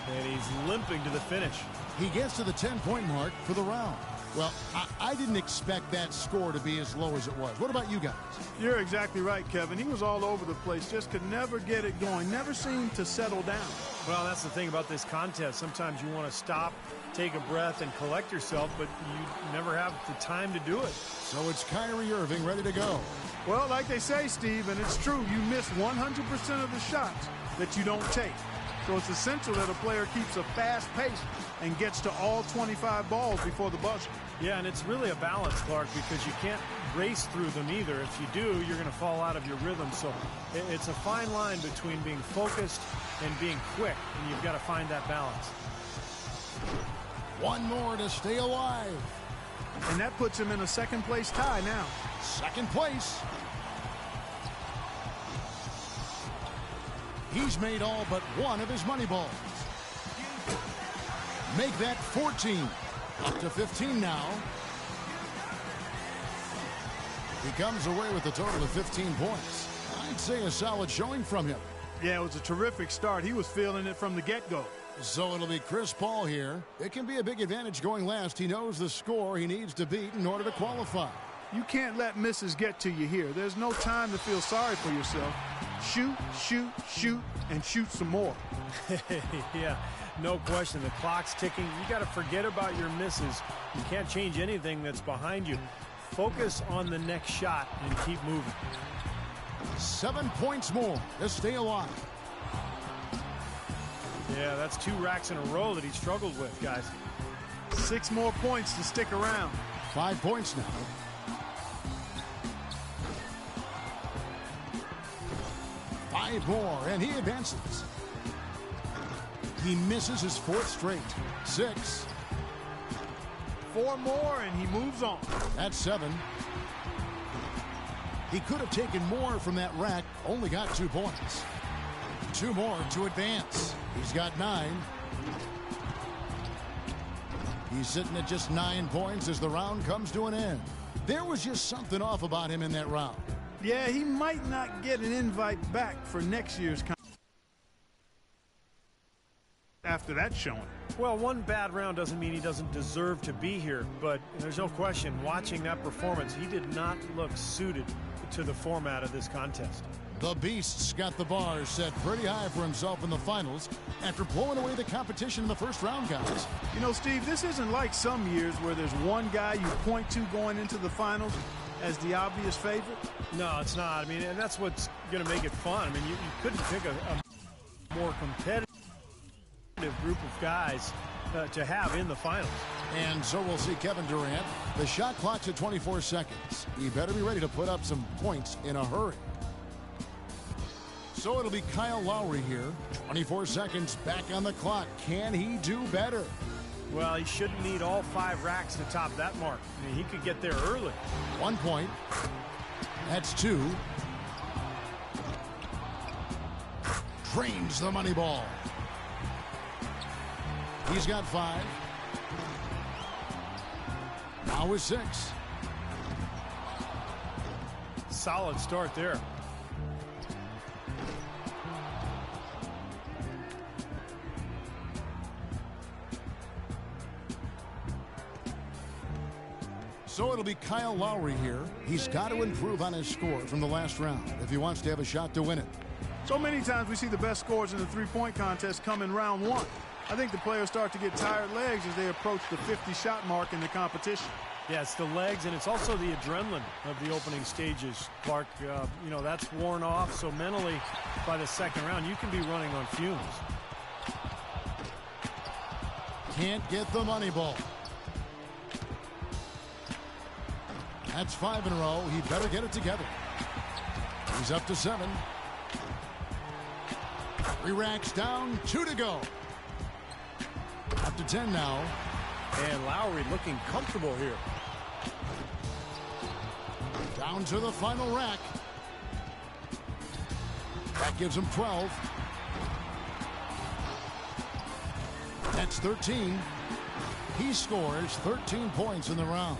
And he's limping to the finish. He gets to the 10-point mark for the round. Well, I didn't expect that score to be as low as it was. What about you guys? You're exactly right, Kevin. He was all over the place, just could never get it going, never seemed to settle down. Well, that's the thing about this contest. Sometimes you want to stop, take a breath, and collect yourself, but you never have the time to do it. So it's Kyrie Irving ready to go. Well, like they say, Steve, and it's true, you miss 100% of the shots that you don't take. So it's essential that a player keeps a fast pace and gets to all 25 balls before the buzzer. Yeah, and it's really a balance, Clark, because you can't race through them either. If you do, you're going to fall out of your rhythm. So it's a fine line between being focused and being quick, and you've got to find that balance. One more to stay alive. And that puts him in a second-place tie now. Second place. He's made all but one of his money balls. Make that 14. Up to 15 now. He comes away with a total of 15 points. I'd say a solid showing from him. Yeah, it was a terrific start. He was feeling it from the get-go. So it'll be Chris Paul here. It can be a big advantage going last. He knows the score he needs to beat in order to qualify. You can't let misses get to you here. There's no time to feel sorry for yourself. Shoot, shoot, shoot, and shoot some more. Yeah, no question. The clock's ticking. You got to forget about your misses. You can't change anything that's behind you. Focus on the next shot and keep moving. 7 points more to stay alive. Yeah, that's 2 racks in a row that he struggled with, guys. 6 more points to stick around. 5 points now. 5 more, and he advances. He misses his 4th straight. 6. 4 more, and he moves on. That's 7. He could have taken more from that rack, only got 2 points. 2 more to advance. He's got 9. He's sitting at just 9 points as the round comes to an end. There was just something off about him in that round. Yeah, he might not get an invite back for next year's after that showing. Well, one bad round doesn't mean he doesn't deserve to be here, but there's no question, watching that performance, he did not look suited to the format of this contest. The Beast's got the bar set pretty high for himself in the finals after blowing away the competition in the first round, guys. You know, Steve, this isn't like some years where there's one guy you point to going into the finals as the obvious favorite. No, it's not. I mean, and that's what's going to make it fun. I mean, you couldn't pick a more competitive group of guys to have in the finals. And so we'll see Kevin Durant. The shot clock's at 24 seconds. He better be ready to put up some points in a hurry. So it'll be Kyle Lowry here. 24 seconds back on the clock. Can he do better? Well, he shouldn't need all 5 racks to top that mark. I mean, he could get there early. 1 point. That's 2. Drains the money ball. He's got 5. Now with 6. Solid start there. So it'll be Kyle Lowry here. He's got to improve on his score from the last round if he wants to have a shot to win it. So many times we see the best scores in the three-point contest come in round 1. I think the players start to get tired legs as they approach the 50-shot mark in the competition. Yeah, it's the legs, and it's also the adrenaline of the opening stages, Clark. You know, that's worn off, so mentally, by the second round, you can be running on fumes. Can't get the money ball. That's 5 in a row. He better get it together. He's up to 7. 3 racks down, 2 to go. Up to 10 now. And Lowry looking comfortable here. Down to the final rack. That gives him 12. That's 13. He scores 13 points in the round.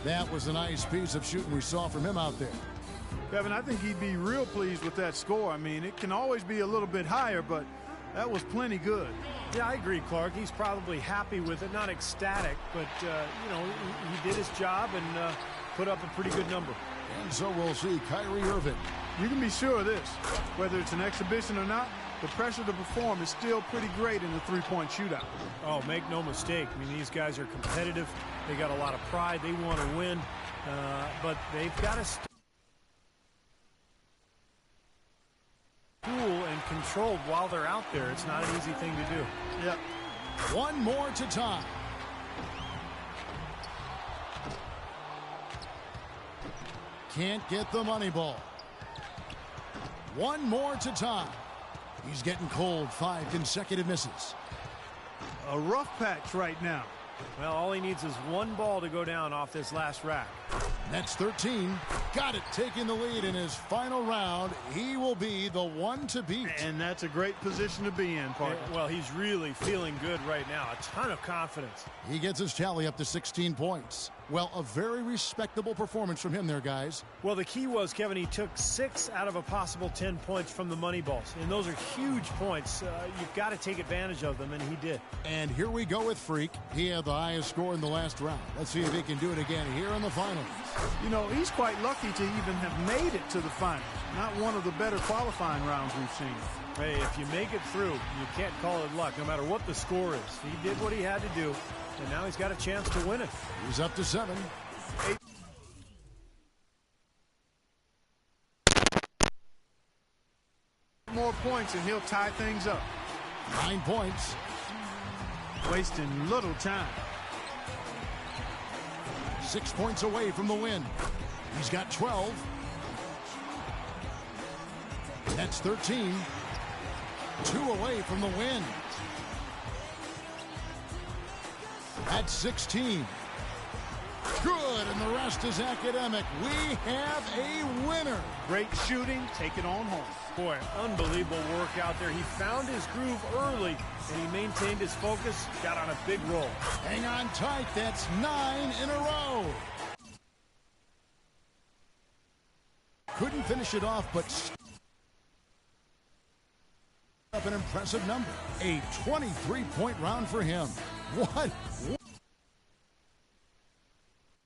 That was a nice piece of shooting we saw from him out there. Kevin, I think he'd be real pleased with that score. I mean, it can always be a little bit higher, but that was plenty good. Yeah, I agree, Clark. He's probably happy with it, not ecstatic, but, you know, he did his job and put up a pretty good number. And so we'll see Kyrie Irving. You can be sure of this. Whether it's an exhibition or not, the pressure to perform is still pretty great in the three-point shootout. Oh, make no mistake. I mean, these guys are competitive. They got a lot of pride. They want to win, but they've got to stay cool and controlled while they're out there. It's not an easy thing to do. Yep. 1 more to tie. Can't get the money ball. 1 more to tie. He's getting cold. 5 consecutive misses. A rough patch right now. Well, all he needs is one ball to go down off this last rack. Nets 13. Got it, taking the lead in his final round. He will be the one to beat. And that's a great position to be in, Parker. Well, he's really feeling good right now. A ton of confidence. He gets his tally up to 16 points. Well, a very respectable performance from him there, guys. Well, the key was, Kevin, he took 6 out of a possible 10 points from the money balls. And those are huge points. You've got to take advantage of them, and he did. And here we go with Freak. He had the highest score in the last round. Let's see if he can do it again here in the finals. You know, he's quite lucky to even have made it to the finals. Not one of the better qualifying rounds we've seen. Hey, if you make it through, you can't call it luck, no matter what the score is. He did what he had to do, and now he's got a chance to win it. He's up to 7. 8 more points, and he'll tie things up. 9 points. Wasting little time. 6 points away from the win. He's got 12. Nets 13. 2 away from the win. At 16. Good, and the rest is academic. We have a winner. Great shooting. Take it on home. Boy, unbelievable work out there. He found his groove early, and he maintained his focus, got on a big roll. Hang on tight. That's 9 in a row. Couldn't finish it off, but up an impressive number. A 23-point round for him.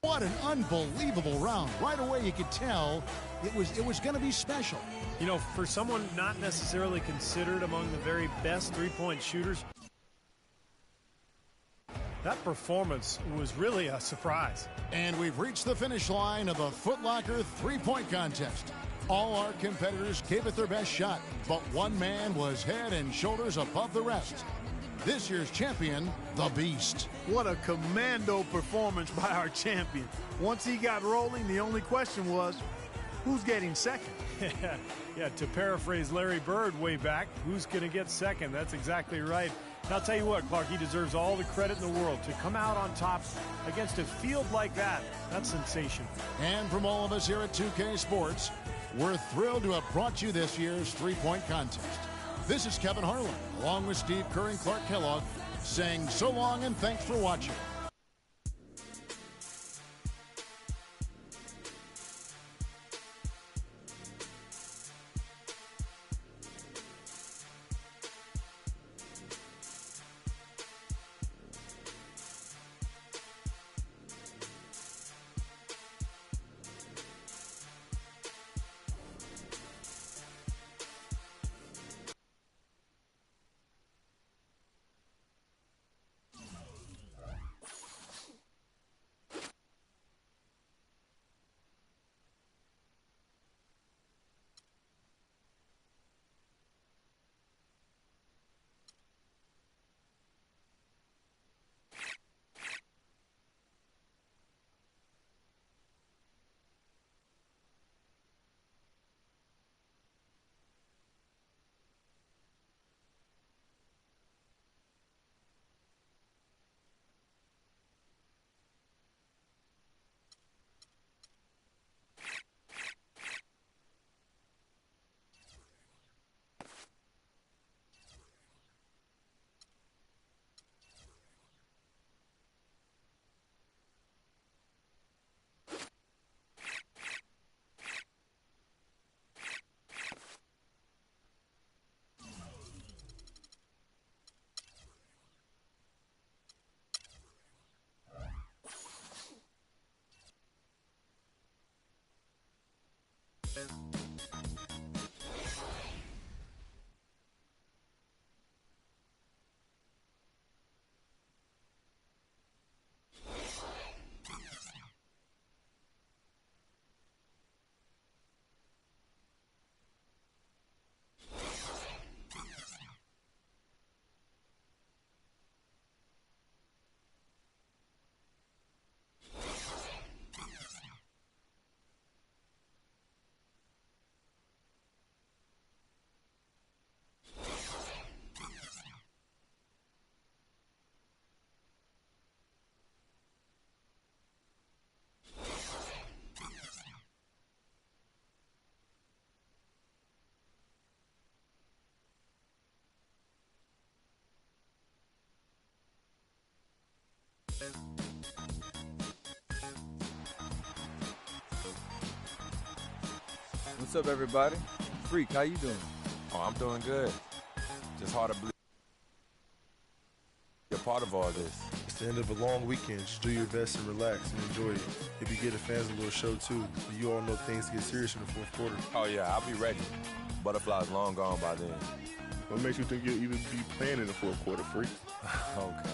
What an unbelievable round. Right away you could tell it was going to be special. You know, for someone not necessarily considered among the very best three-point shooters, that performance was really a surprise. And we've reached the finish line of the Foot Locker three-point contest. All our competitors gave it their best shot, but one man was head and shoulders above the rest. This year's champion, the Beast. What a commando performance by our champion. Once he got rolling, the only question was, who's getting second? Yeah, to paraphrase Larry Bird way back, who's going to get second? That's exactly right. And I'll tell you what, Clark, he deserves all the credit in the world. To come out on top against a field like that, that's sensational. And from all of us here at 2K Sports, we're thrilled to have brought you this year's three-point contest. This is Kevin Harlan, along with Steve Kerr and Clark Kellogg, saying so long and thanks for watching. What's up, everybody? Freak, how you doing? Oh, I'm doing good. Just hard to believe you're part of all this. It's the end of a long weekend. Just do your best and relax and enjoy it. If you get the fans a little show, too. You all know things get serious in the fourth quarter. Oh, yeah, I'll be ready. Butterfly's long gone by then. What makes you think you'll even be playing in the fourth quarter, Freak? Okay.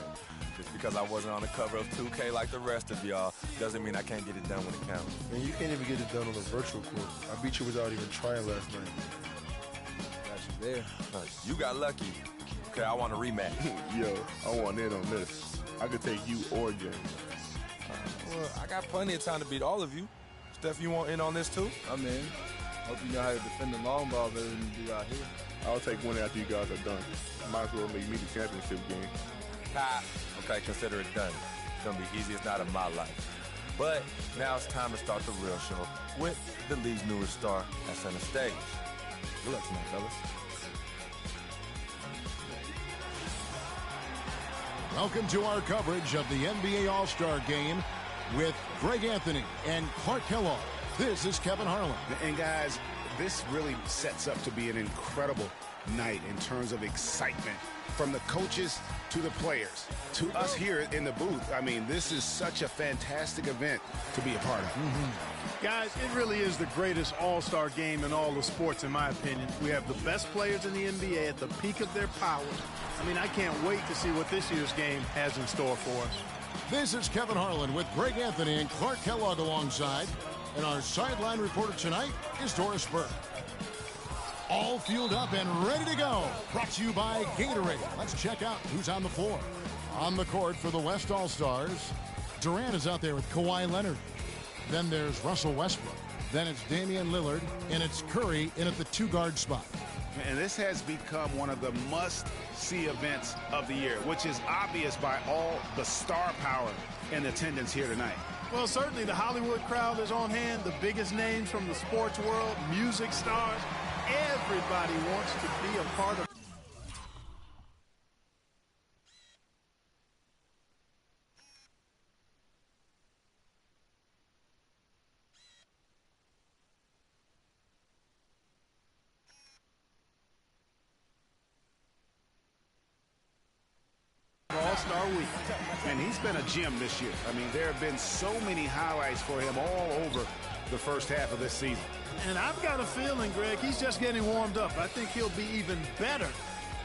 Just because I wasn't on the cover of 2K like the rest of y'all doesn't mean I can't get it done when it counts. Man, you can't even get it done on a virtual court. I beat you without even trying last night. Got you there. You got lucky. Okay, I want a rematch. Yo, I want in on this. I could take you or James. Well, I got plenty of time to beat all of you. Steph, you want in on this too? I'm in. Hope you know how to defend the long ball better than you do out here. I'll take one after you guys are done. Might as well make me the championship game. Ha! Okay, consider it done. It's gonna be easiest night of my life. But now it's time to start the real show with the league's newest star at center stage. Good luck tonight, fellas. Welcome to our coverage of the NBA All-Star Game with Greg Anthony and Clark Kellogg. This is Kevin Harlan. And guys, this really sets up to be an incredible night in terms of excitement from the coaches to the players to us here in the booth. I mean, this is such a fantastic event to be a part of. Guys, it really is the greatest all-star game in all of sports, in my opinion. We have the best players in the NBA at the peak of their powers. I mean, I can't wait to see what this year's game has in store for us. This is Kevin Harlan with Greg Anthony and Clark Kellogg alongside. And our sideline reporter tonight is Doris Burke. All fueled up and ready to go. Brought to you by Gatorade. Let's check out who's on the floor. On the court for the West All-Stars, Durant is out there with Kawhi Leonard. Then there's Russell Westbrook. Then it's Damian Lillard, and it's Curry in at the two-guard spot. And this has become one of the must-see events of the year, which is obvious by all the star power in attendance here tonight. Well, certainly the Hollywood crowd is on hand, the biggest names from the sports world, music stars. Everybody wants to be a part of. All-Star Week. And he's been a gem this year. I mean, there have been so many highlights for him all over the first half of this season. And I've got a feeling, Greg, he's just getting warmed up. I think he'll be even better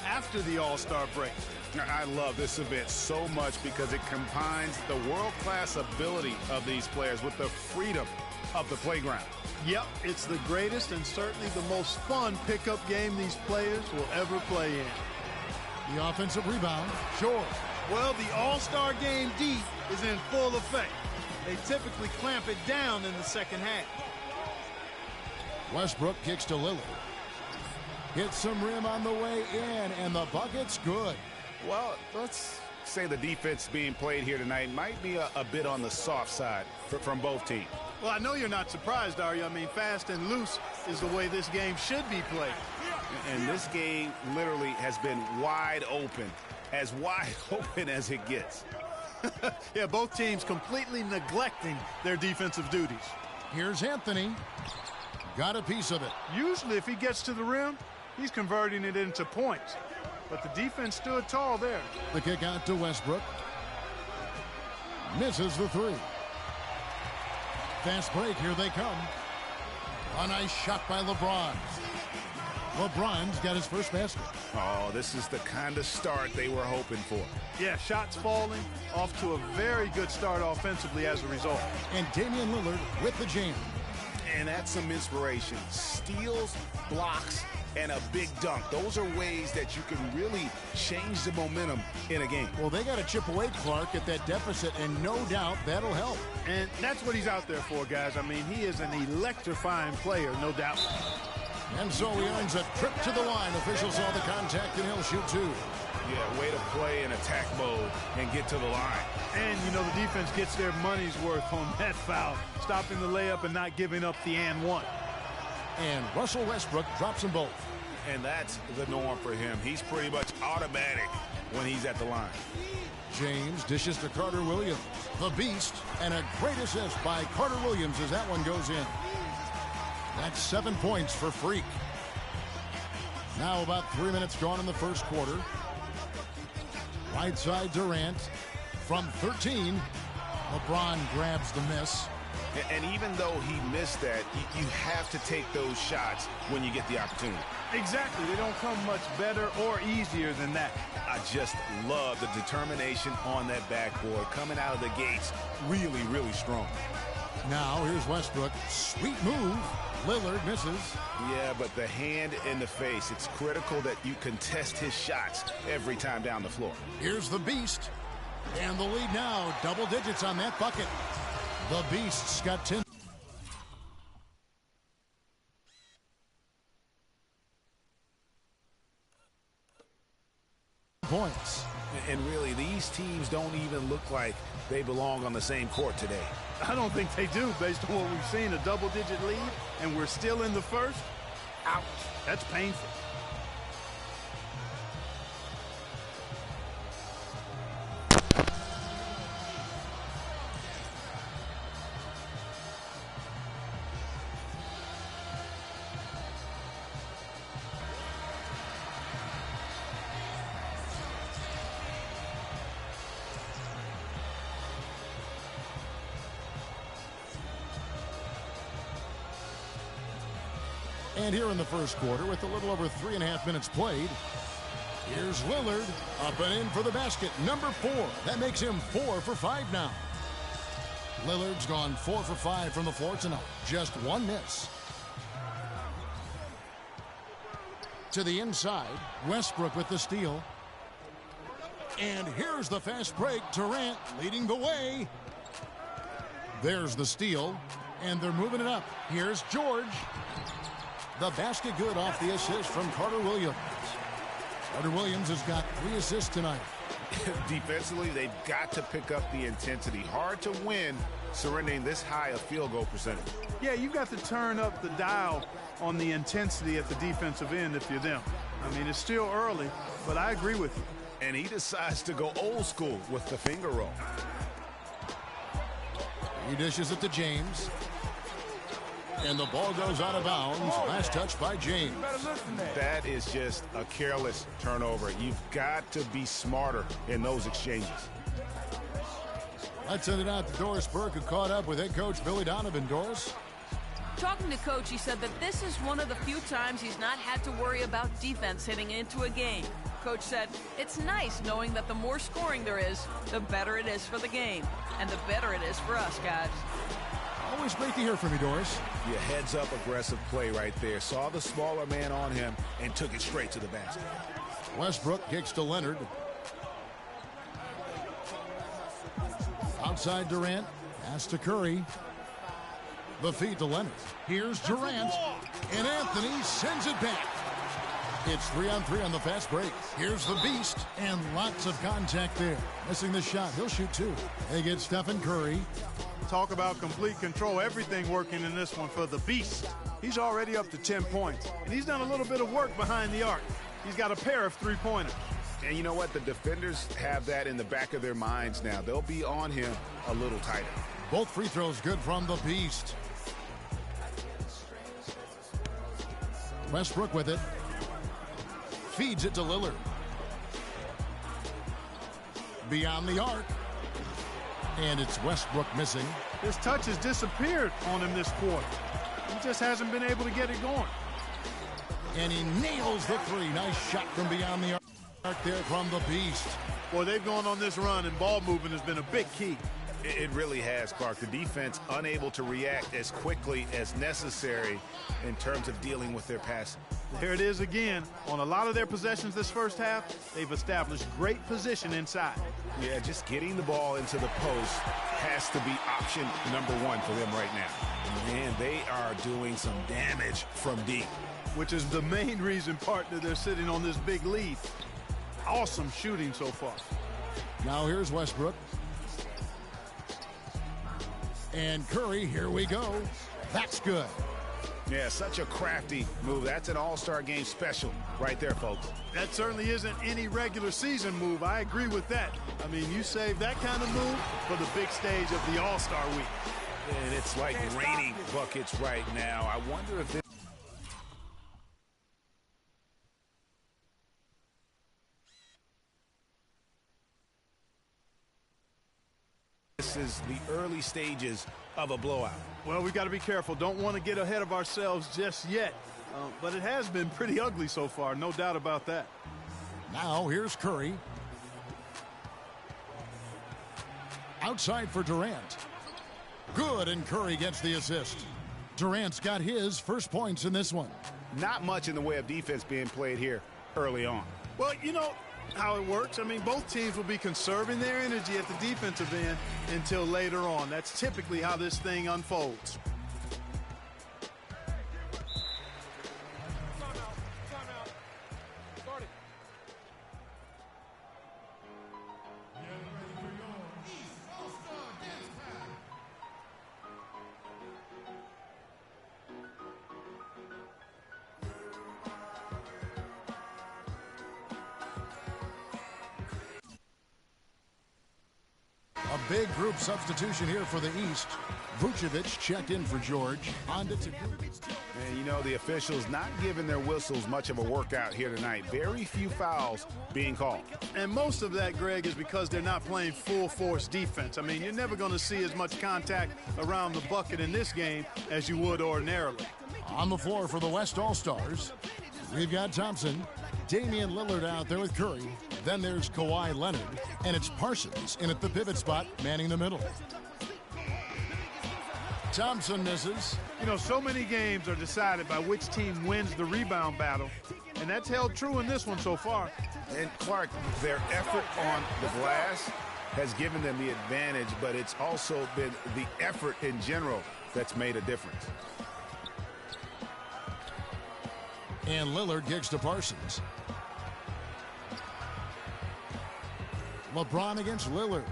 after the All-Star break. I love this event so much because it combines the world-class ability of these players with the freedom of the playground. Yep, it's the greatest and certainly the most fun pickup game these players will ever play in. The offensive rebound, George. Well, the All-Star Game D is in full effect. They typically clamp it down in the second half. Westbrook kicks to Lillard. Hits some rim on the way in, and the bucket's good. Well, let's say the defense being played here tonight might be a bit on the soft side from both teams. Well, I know you're not surprised, are you? I mean, fast and loose is the way this game should be played. And this game literally has been wide open as it gets. Yeah, both teams completely neglecting their defensive duties. Here's Anthony. Got a piece of it. Usually if he gets to the rim, he's converting it into points. But the defense stood tall there. The kick out to Westbrook. Misses the three. Fast break, here they come. A nice shot by LeBron. LeBron's got his first basket. Oh, this is the kind of start they were hoping for. Yeah, shots falling, off to a very good start offensively as a result. And Damian Lillard with the jam. And that's some inspiration. Steals, blocks, and a big dunk. Those are ways that you can really change the momentum in a game. Well, they got to chip away, Clark, at that deficit, and no doubt that'll help. And that's what he's out there for, guys. I mean, he is an electrifying player, no doubt. And so he earns a trip to the line. Officials saw the contact, and he'll shoot two. Yeah, way to play in attack mode and get to the line. And, you know, the defense gets their money's worth on that foul, stopping the layup and not giving up the and one. And Russell Westbrook drops them both. And that's the norm for him. He's pretty much automatic when he's at the line. James dishes to Carter Williams, the beast, and a great assist by Carter Williams as that one goes in. That's 7 points for Freak. Now about 3 minutes gone in the first quarter. Right side Durant from 13. LeBron grabs the miss. And even though he missed that, you have to take those shots when you get the opportunity. Exactly. They don't come much better or easier than that. I just love the determination on that backboard coming out of the gates really, really strong. Now here's Westbrook. Sweet move. Lillard misses. Yeah, but the hand in the face, it's critical that you contest his shots every time down the floor. Here's the beast. And the lead now, double digits on that bucket. The Beast's got 10 points. And really, these teams don't even look like they belong on the same court today. I don't think they do, based on what we've seen. A double-digit lead, and we're still in the first. Ouch. That's painful. And here in the first quarter, with a little over 3.5 minutes played, here's Lillard up and in for the basket. Number 4. That makes him 4 for 5 now. Lillard's gone 4 for 5 from the floor tonight. Just one miss. To the inside, Westbrook with the steal. And here's the fast break. Durant leading the way. There's the steal, and they're moving it up. Here's George. The basket good off the assist from Carter Williams. Carter Williams has got 3 assists tonight. Defensively, they've got to pick up the intensity. Hard to win surrendering this high a field goal percentage. Yeah, you've got to turn up the dial on the intensity at the defensive end if you're them. I mean, it's still early, but I agree with you. And he decides to go old school with the finger roll. He dishes it to James. And the ball goes out of bounds. Last touch by James. That is just a careless turnover. You've got to be smarter in those exchanges. Let's send it out to Doris Burke, who caught up with head coach Billy Donovan. Doris? Talking to Coach, he said that this is one of the few times he's not had to worry about defense hitting into a game. Coach said, it's nice knowing that the more scoring there is, the better it is for the game. And the better it is for us, guys. Always great to hear from you, Doris. Yeah, heads-up aggressive play right there. Saw the smaller man on him and took it straight to the basket. Westbrook kicks to Leonard. Outside Durant. Pass to Curry. The feed to Leonard. Here's Durant. And Anthony sends it back. It's 3-on-3 on the fast break. Here's the Beast. And lots of contact there. Missing the shot. He'll shoot 2. They get Stephen Curry. Talk about complete control. Everything working in this one for the Beast. He's already up to 10 points. And he's done a little bit of work behind the arc. He's got a pair of 3-pointers. And you know what? The defenders have that in the back of their minds now. They'll be on him a little tighter. Both free throws good from the Beast. Westbrook with it. Feeds it to Lillard. Beyond the arc. And it's Westbrook missing. His touch has disappeared on him this quarter. He just hasn't been able to get it going. And he nails the 3. Nice shot from beyond the arc there from the Beast. Boy, they've gone on this run, and ball movement has been a big key. It really has, Clark. The defense unable to react as quickly as necessary in terms of dealing with their passing. There it is again. On a lot of their possessions this first half, they've established great position inside. Yeah, just getting the ball into the post has to be option number 1 for them right now. Man, they are doing some damage from deep. Which is the main reason, partner, they're sitting on this big lead. Awesome shooting so far. Now here's Westbrook. And Curry, here we go. That's good. Yeah, such a crafty move. That's an all-star game special right there, folks. That certainly isn't any regular season move. I agree with that. I mean, you save that kind of move for the big stage of the All-Star week. And it's like raining buckets right now. I wonder if this is the early stages of a blowout. Well, we got to be careful. Don't want to get ahead of ourselves just yet. But it has been pretty ugly so far, no doubt about that. Now here's Curry. Outside for Durant. Good, and Curry gets the assist. Durant's got his first points in this one. Not much in the way of defense being played here early on. Well, you know how it works. I mean, both teams will be conserving their energy at the defensive end until later on. That's typically how this thing unfolds. A big group substitution here for the East. Vucevic checked in for George. And you know, the officials not giving their whistles much of a workout here tonight. Very few fouls being called. And most of that, Greg, is because they're not playing full-force defense. I mean, you're never going to see as much contact around the bucket in this game as you would ordinarily. On the floor for the West All-Stars, we've got Thompson, Damian Lillard out there with Curry. Then there's Kawhi Leonard, and it's Parsons in at the pivot spot, manning the middle. Thompson misses. You know, so many games are decided by which team wins the rebound battle, and that's held true in this one so far. And Clark, their effort on the glass has given them the advantage, but it's also been the effort in general that's made a difference. And Lillard kicks to Parsons. LeBron against Lillard.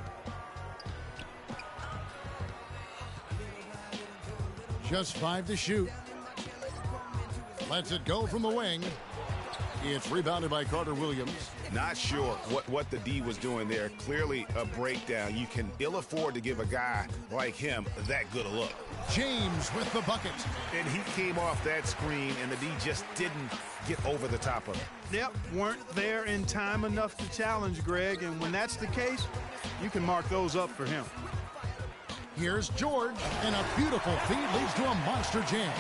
Just 5 to shoot. Lets it go from the wing. It's rebounded by Carter Williams. Not sure what the D was doing there. Clearly a breakdown. You can ill afford to give a guy like him that good a look. James with the bucket. And he came off that screen, and the D just didn't get over the top of it. Yep, weren't there in time enough to challenge, Greg. And when that's the case, you can mark those up for him. Here's George, and a beautiful feed leads to a monster jam.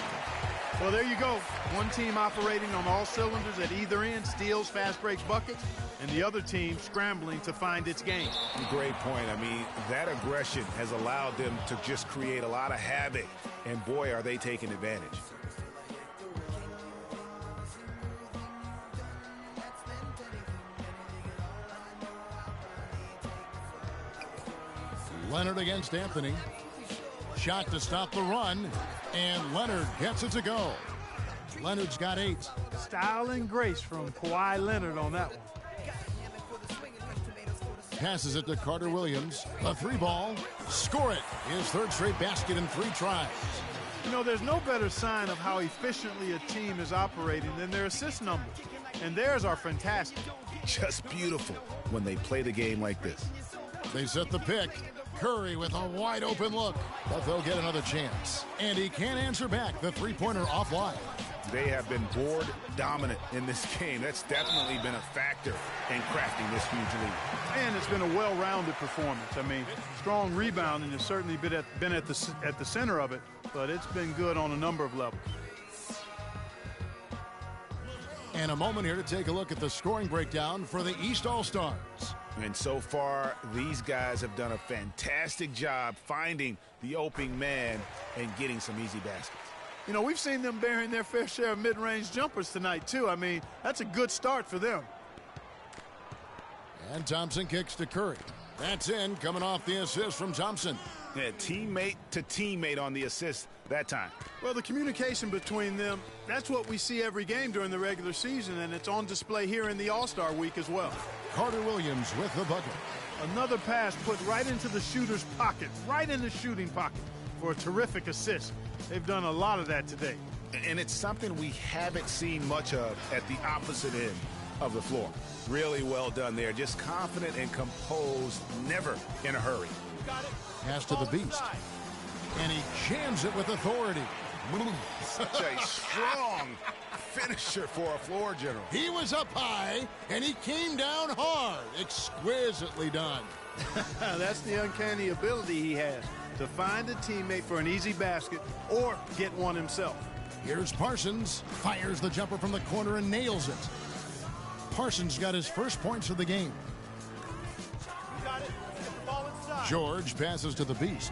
Well, there you go. One team operating on all cylinders at either end, steals, fast breaks, buckets, and the other team scrambling to find its game. Great point. I mean, that aggression has allowed them to just create a lot of havoc, and boy, are they taking advantage. Leonard against Anthony. Shot to stop the run, and Leonard gets it to go. Leonard's got 8. Style and grace from Kawhi Leonard on that one. Passes it to Carter Williams. The 3-ball. Score it. His 3rd straight basket in 3 tries. You know, there's no better sign of how efficiently a team is operating than their assist numbers. And theirs are fantastic. Just beautiful when they play the game like this. They set the pick. Curry with a wide open look, but they'll get another chance. And he can't answer back. The 3-pointer offline. They have been board dominant in this game. That's definitely been a factor in crafting this huge lead. And it's been a well-rounded performance. I mean, strong rebounding has certainly been at the center of it, but it's been good on a number of levels. And a moment here to take a look at the scoring breakdown for the East All-Stars. And so far, these guys have done a fantastic job finding the open man and getting some easy baskets. You know, we've seen them bearing their fair share of mid-range jumpers tonight, too. I mean, that's a good start for them. And Thompson kicks to Curry. That's in, coming off the assist from Thompson. Yeah, teammate to teammate on the assist that time. Well, the communication between them, that's what we see every game during the regular season, and it's on display here in the All-Star week as well. Carter Williams with the bucket. Another pass put right into the shooter's pocket, right in the shooting pocket for a terrific assist. They've done a lot of that today. And it's something we haven't seen much of at the opposite end of the floor. Really well done there. Just confident and composed, never in a hurry. Pass to the Beast. And he jams it with authority. Such a strong finisher for a floor general. He was up high, and he came down hard. Exquisitely done. That's the uncanny ability he has, to find a teammate for an easy basket or get one himself. Here's Parsons. Fires the jumper from the corner and nails it. Parsons got his first points of the game. George passes to the Beast.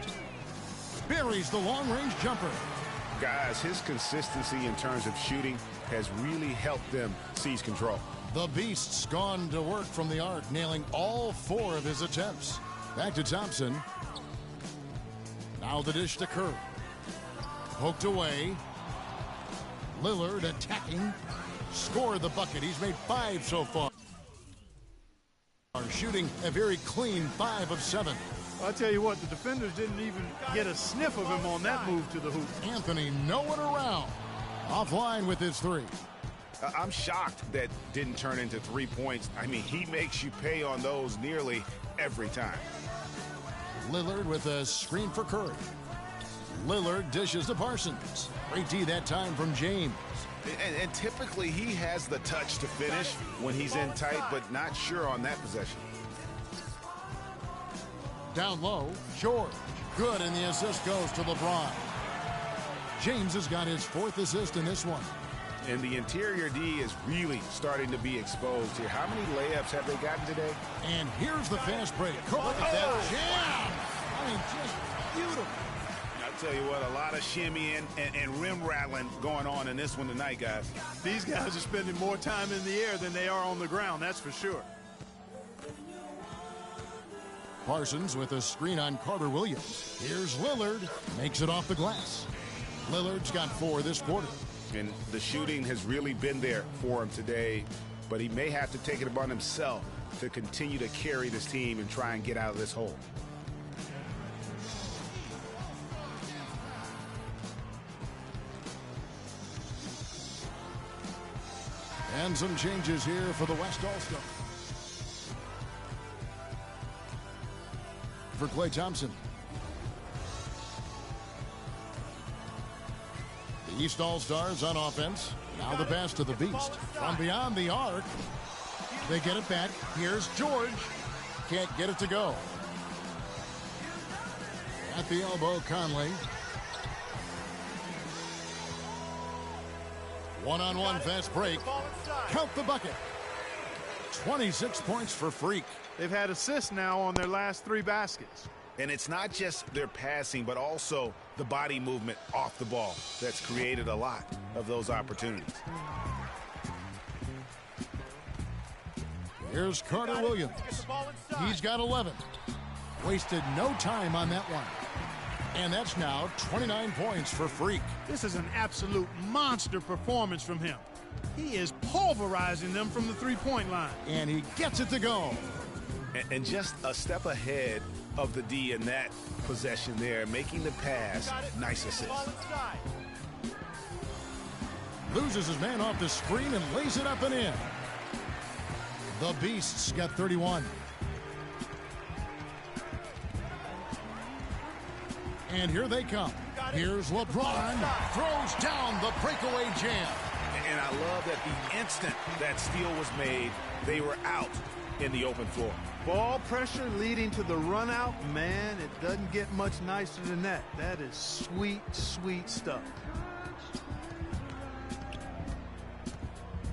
Buries the long-range jumper. Guys, his consistency in terms of shooting has really helped them seize control. The Beast's gone to work from the arc, nailing all 4 of his attempts. Back to Thompson. Now the dish to Curry. Poked away. Lillard attacking. Scored the bucket. He's made 5 so far. Shooting a very clean 5 of 7. I'll tell you what, the defenders didn't even get a sniff of him on that move to the hoop. Anthony nowhere around. Offline with his 3. I'm shocked that didn't turn into 3 points. I mean, he makes you pay on those nearly every time. Lillard with a screen for Curry. Lillard dishes to Parsons. Great D that time from James. And typically he has the touch to finish when he's in tight, but not sure on that possession. Down low, George. Good, and the assist goes to LeBron. James has got his 4th assist in this one. And the interior D is really starting to be exposed here. How many layups have they gotten today? And here's the fast break. Look at that jam! I mean, just beautiful. I'll tell you what, a lot of shimmying and rim rattling going on in this one tonight, guys. These guys are spending more time in the air than they are on the ground, that's for sure. Parsons with a screen on Carter Williams. Here's Lillard. Makes it off the glass. Lillard's got 4 this quarter. And the shooting has really been there for him today, but he may have to take it upon himself to continue to carry this team and try and get out of this hole. And some changes here for the West All-Star. For Klay Thompson. The East All-Stars on offense. Now the pass to the Beast. From beyond the arc. They get it back. Here's George. Can't get it to go. At the elbow, Conley. One-on-one fast break. Count the bucket. 26 points for Freak. They've had assists now on their last 3 baskets. And it's not just their passing, but also the body movement off the ball that's created a lot of those opportunities. Here's Carter Williams. He's got 11. Wasted no time on that one. And that's now 29 points for Freak. This is an absolute monster performance from him. He is pulverizing them from the 3-point line. And he gets it to go. And just a step ahead of the D in that possession there, making the pass. Nice assist. Loses his man off the screen and lays it up and in. The Beasts got 31. And here they come. Here's LeBron. Throws down the breakaway jam. And I love that the instant that steal was made, they were out in the open floor. Ball pressure leading to the run out. Man, it doesn't get much nicer than that. That is sweet, sweet stuff.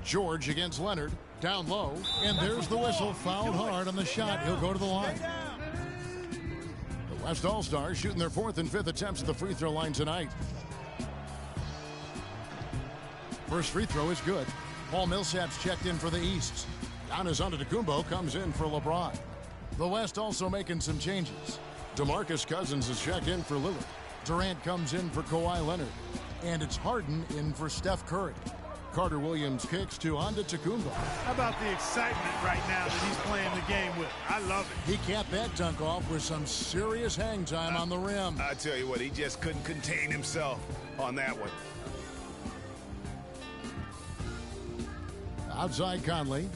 George against Leonard. Down low. And there's the whistle. Fouled hard on the shot. He'll go to the line. The West All-Stars shooting their 4th and 5th attempts at the free throw line tonight. First free throw is good. Paul Millsap's checked in for the East. Giannis Antetokounmpo comes in for LeBron. The West also making some changes. DeMarcus Cousins is checked in for Lillard. Durant comes in for Kawhi Leonard. And it's Harden in for Steph Curry. Carter Williams kicks to Antetokounmpo. How about the excitement right now that he's playing the game with? I love it. He capped that dunk off with some serious hang time on the rim. I tell you what, he just couldn't contain himself on that one. Outside Conley.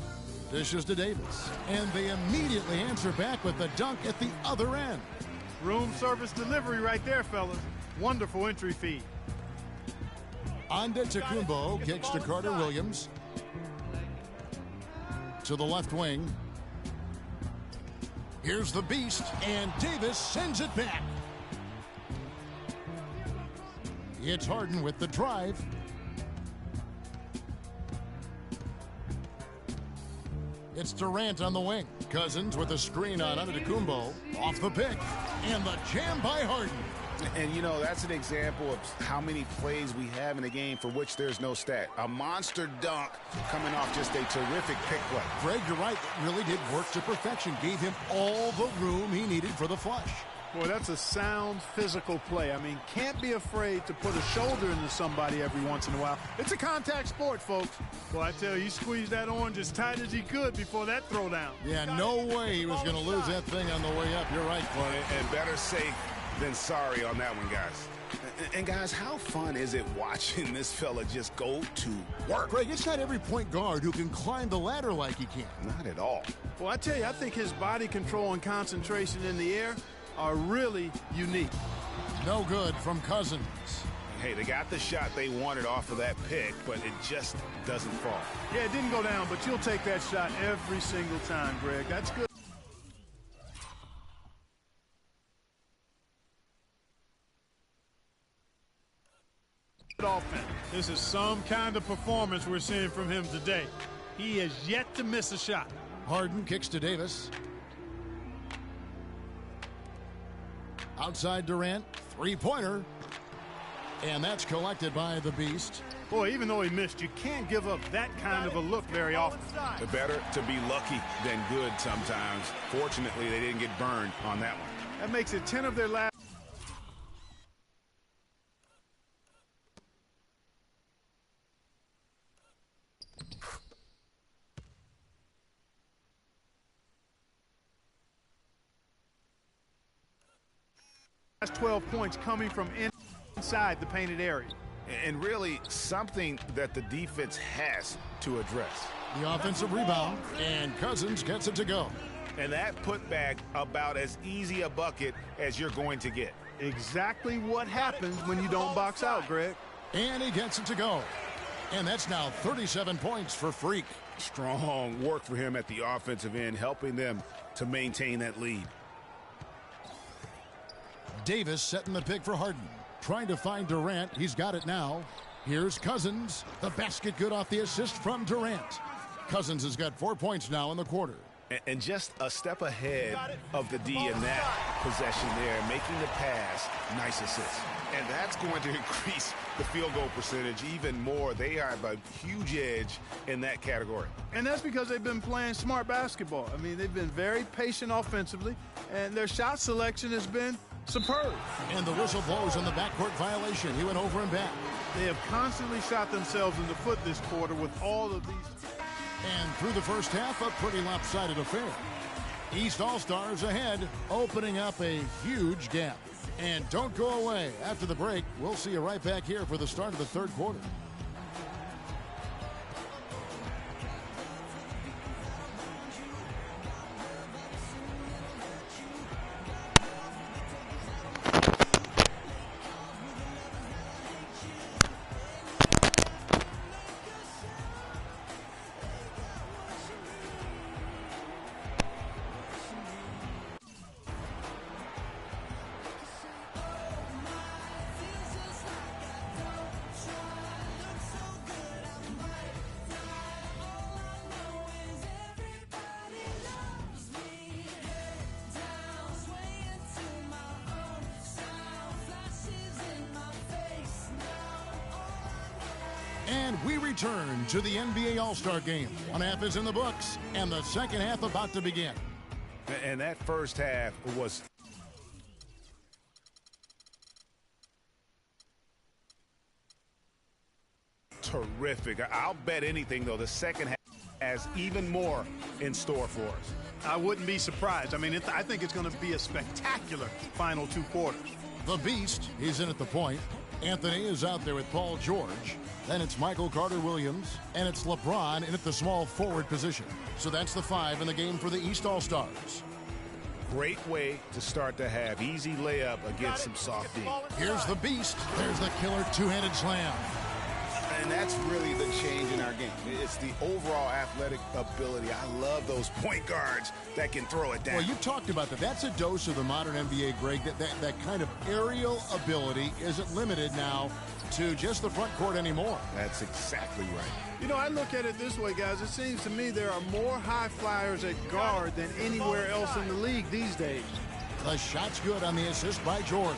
Dishes to Davis. And they immediately answer back with the dunk at the other end. Room service delivery right there, fellas. Wonderful entry feed. Antetokounmpo kicks to Carter Williams. To the left wing. Here's the beast, and Davis sends it back. It's Harden with the drive. It's Durant on the wing. Cousins with a screen on Antetokounmpo. Off the pick. And the jam by Harden. And, you know, that's an example of how many plays we have in a game for which there's no stat. A monster dunk coming off just a terrific pick play. Greg, you're right. It really did work to perfection. Gave him all the room he needed for the flush. Boy, that's a sound physical play. I mean, can't be afraid to put a shoulder into somebody every once in a while. It's a contact sport, folks. Well, I tell you, he squeezed that orange as tight as he could before that throwdown. Yeah, no way he was going to lose that thing on the way up. You're right, Clark. And better safe than sorry on that one, guys. And guys, how fun is it watching this fella just go to work? Greg, it's not every point guard who can climb the ladder like he can. Not at all. Well, I tell you, I think his body control and concentration in the air are really unique. No good from Cousins. Hey, they got the shot they wanted off of that pick, but it just doesn't fall. Yeah, it didn't go down, but you'll take that shot every single time, Greg. That's good. Offense. This is some kind of performance we're seeing from him today. He has yet to miss a shot. Harden kicks to Davis. Outside Durant, three-pointer. And that's collected by the Beast. Boy, even though he missed, you can't give up that kind of a look very often. But better to be lucky than good sometimes. Fortunately, they didn't get burned on that one. That makes it 10 of their last. That's 12 points coming from inside the painted area. And really something that the defense has to address. The offensive rebound, and Cousins gets it to go. And that putback about as easy a bucket as you're going to get. Exactly what happens when you don't box out, Greg. And he gets it to go. And that's now 37 points for Freak. Strong work for him at the offensive end, helping them to maintain that lead. Davis setting the pick for Harden. Trying to find Durant. He's got it now. Here's Cousins. The basket good off the assist from Durant. Cousins has got 4 points now in the quarter. And just a step ahead of the D in that possession there, making the pass. Nice assist. And that's going to increase the field goal percentage even more. They have a huge edge in that category. And that's because they've been playing smart basketball. I mean, they've been very patient offensively, and their shot selection has been superb. And the whistle blows on the backcourt violation. He went over and back. They have constantly shot themselves in the foot this quarter with all of these. And through the first half, a pretty lopsided affair. East All-Stars ahead, opening up a huge gap. And don't go away. After the break, we'll see you right back here for the start of the third quarter. And we return to the NBA All-Star Game. One half is in the books, and the second half about to begin. And that first half was terrific. I'll bet anything, though, the second half has even more in store for us. I wouldn't be surprised. I mean, I think it's going to be a spectacular final two quarters. The Beast, he's in at the point. Anthony is out there with Paul George. Then it's Michael Carter-Williams, and it's LeBron in at the small forward position. So that's the 5 in the game for the East All-Stars. Great way to start the half. Easy layup against some soft D. Here's the beast. There's the killer two-handed slam. And that's really the change in our game. It's the overall athletic ability. I love those point guards that can throw it down. Well, you talked about that. That's a dose of the modern NBA, Greg. That kind of aerial ability isn't limited now to just the front court anymore. That's exactly right. You know, I look at it this way, guys. It seems to me there are more high flyers at guard than anywhere else in the league these days. The shot's good on the assist by George.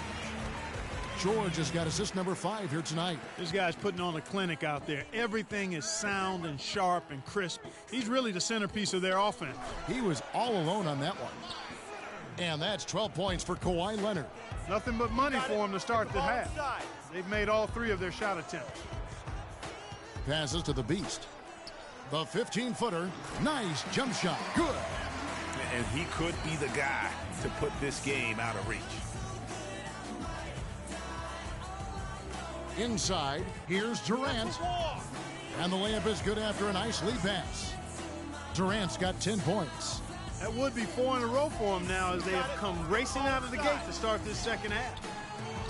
George has got assist number 5 here tonight. This guy's putting on a clinic out there. Everything is sound and sharp and crisp. He's really the centerpiece of their offense. He was all alone on that one. And that's 12 points for Kawhi Leonard. Nothing but money for him to start the half. They've made all 3 of their shot attempts. Passes to the beast. The 15-footer. Nice jump shot. Good. And he could be the guy to put this game out of reach. Inside, here's Durant. And the layup is good after a nice lead pass. Durant's got 10 points. That would be 4 in a row for him now as they have come racing out of the gate to start this second half.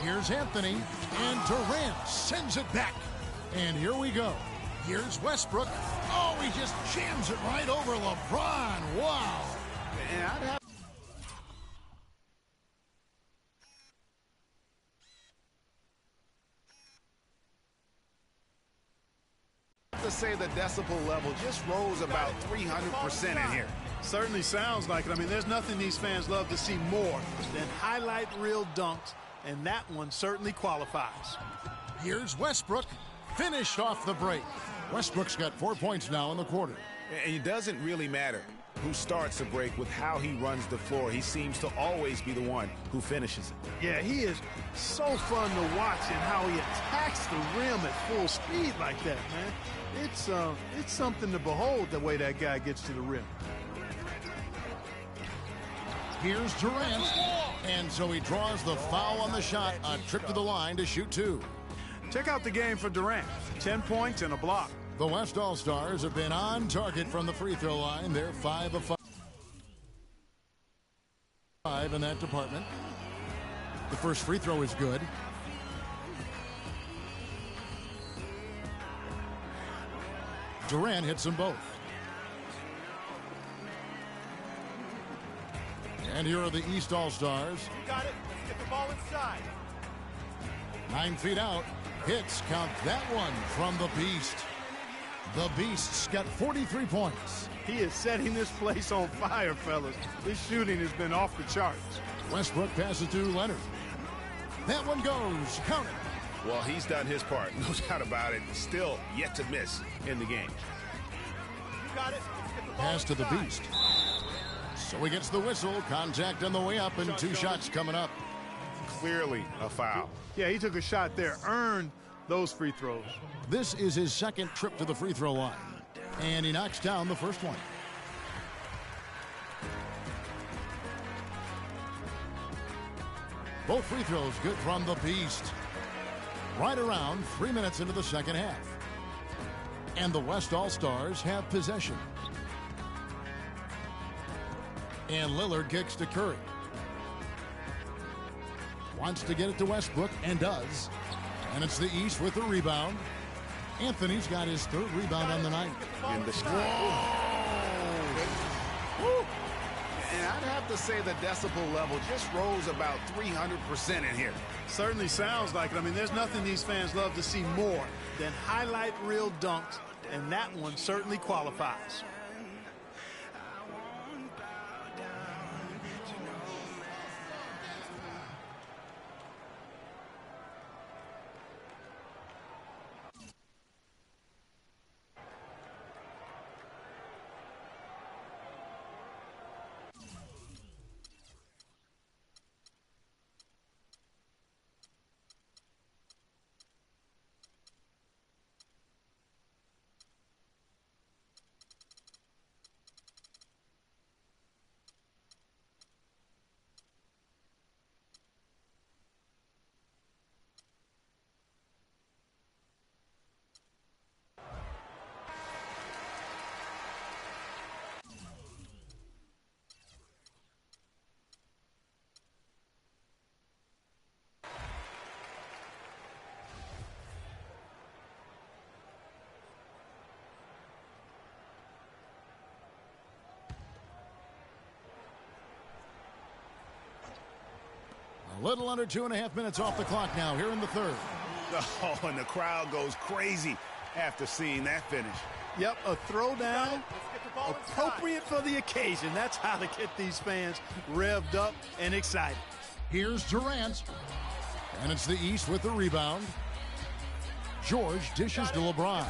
Here's Anthony, and Durant sends it back. And here we go. Here's Westbrook. Oh, he just jams it right over LeBron. Wow. And I'd have to say the decibel level just rose about 300% in here. Certainly sounds like it. I mean, there's nothing these fans love to see more than highlight reel dunks, and that one certainly qualifies. Here's Westbrook, finished off the break. Westbrook's got 4 points now in the quarter. And it doesn't really matter who starts the break with how he runs the floor. He seems to always be the one who finishes it. Yeah, he is so fun to watch and how he attacks the rim at full speed like that, man. It's something to behold the way that guy gets to the rim. Here's Durant, and so he draws the foul on the shot, a trip to the line to shoot 2. Check out the game for Durant. 10 points and a block. The West All-Stars have been on target from the free throw line. They're 5 of 5 in that department. The first free throw is good. Durant hits them both. And here are the East All-Stars. You got it. Get the ball inside. 9 feet out. Hits, count that one from the Beast. The Beast's got 43 points. He is setting this place on fire, fellas. This shooting has been off the charts. Westbrook passes to Leonard. That one goes. Count it. Well, he's done his part. No doubt about it. Still yet to miss in the game. You got it. Get the ball Pass to the Beast. So he gets the whistle. Contact on the way up and 2 shots coming up. Clearly a foul. Yeah, he took a shot there. Earned those free throws. This is his second trip to the free throw line. And he knocks down the first one. Both free throws good from the Beast. Right around 3 minutes into the second half. And the West All-Stars have possession. And Lillard kicks to Curry. Wants to get it to Westbrook, and does. And it's the East with the rebound. Anthony's got his 3rd rebound on the night. And the shot. And I'd have to say the decibel level just rose about 300% in here. Certainly sounds like it. I mean, there's nothing these fans love to see more than highlight reel dunks, and that one certainly qualifies. A little under 2.5 minutes off the clock now here in the third. Oh, and the crowd goes crazy after seeing that finish. Yep, a throwdown appropriate for the occasion. That's how to get these fans revved up and excited. Here's Durant. And it's the East with the rebound. George dishes to LeBron.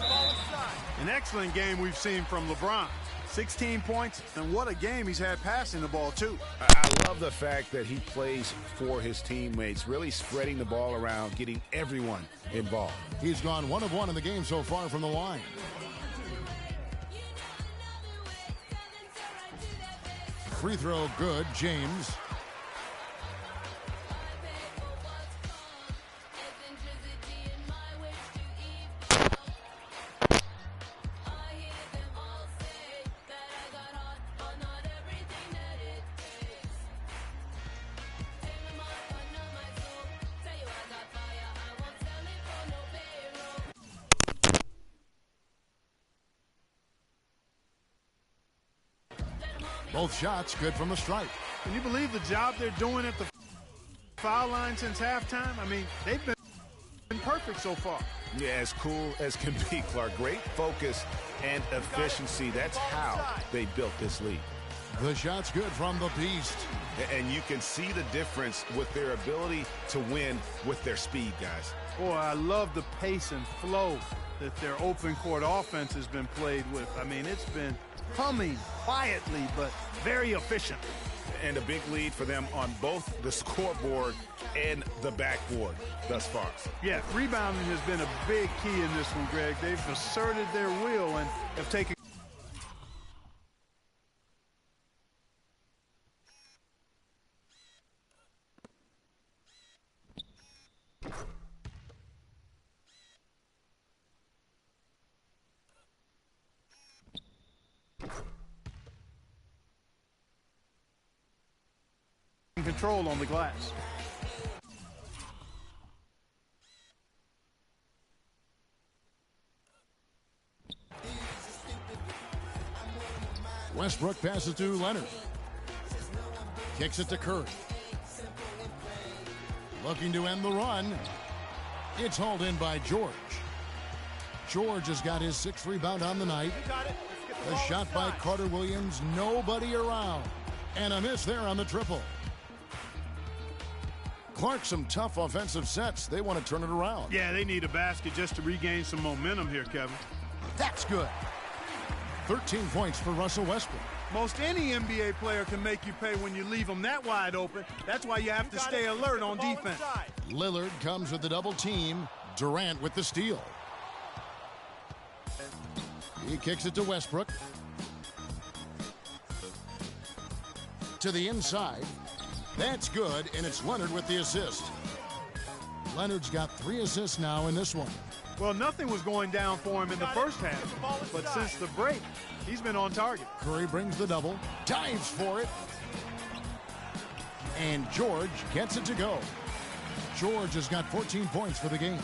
An excellent game we've seen from LeBron. 16 points, and what a game he's had passing the ball, too. I love the fact that he plays for his teammates, really spreading the ball around, getting everyone involved. He's gone 1 of 1 in the game so far from the line. Free throw good, James. Both shots good from the stripe. Can you believe the job they're doing at the foul line since halftime? I mean, they've been perfect so far. Yeah, as cool as can be, Clark. Great focus and efficiency. That's how they built this lead. The shot's good from the Beast. And you can see the difference with their ability to win with their speed, guys. Boy, I love the pace and flow that their open court offense has been played with. I mean, it's been humming quietly, but very efficient. And a big lead for them on both the scoreboard and the backboard thus far. Yeah, rebounding has been a big key in this one, Greg. They've asserted their will and have taken control on the glass. Westbrook passes to Leonard. Kicks it to Curry. Looking to end the run. It's hauled in by George. George has got his 6th rebound on the night. The shot by Carter Williams, nobody around. And a miss there on the triple. Clark, some tough offensive sets. They want to turn it around. Yeah, they need a basket just to regain some momentum here, Kevin. That's good. 13 points for Russell Westbrook. Most any NBA player can make you pay when you leave them that wide open. That's why you have to stay alert on defense. Lillard comes with the double team. Durant with the steal. He kicks it to Westbrook. To the inside. That's good, and it's Leonard with the assist. Leonard's got 3 assists now in this one. Well, nothing was going down for him in the first half, but since the break, he's been on target. Curry brings the double, dives for it, and George gets it to go. George has got 14 points for the game.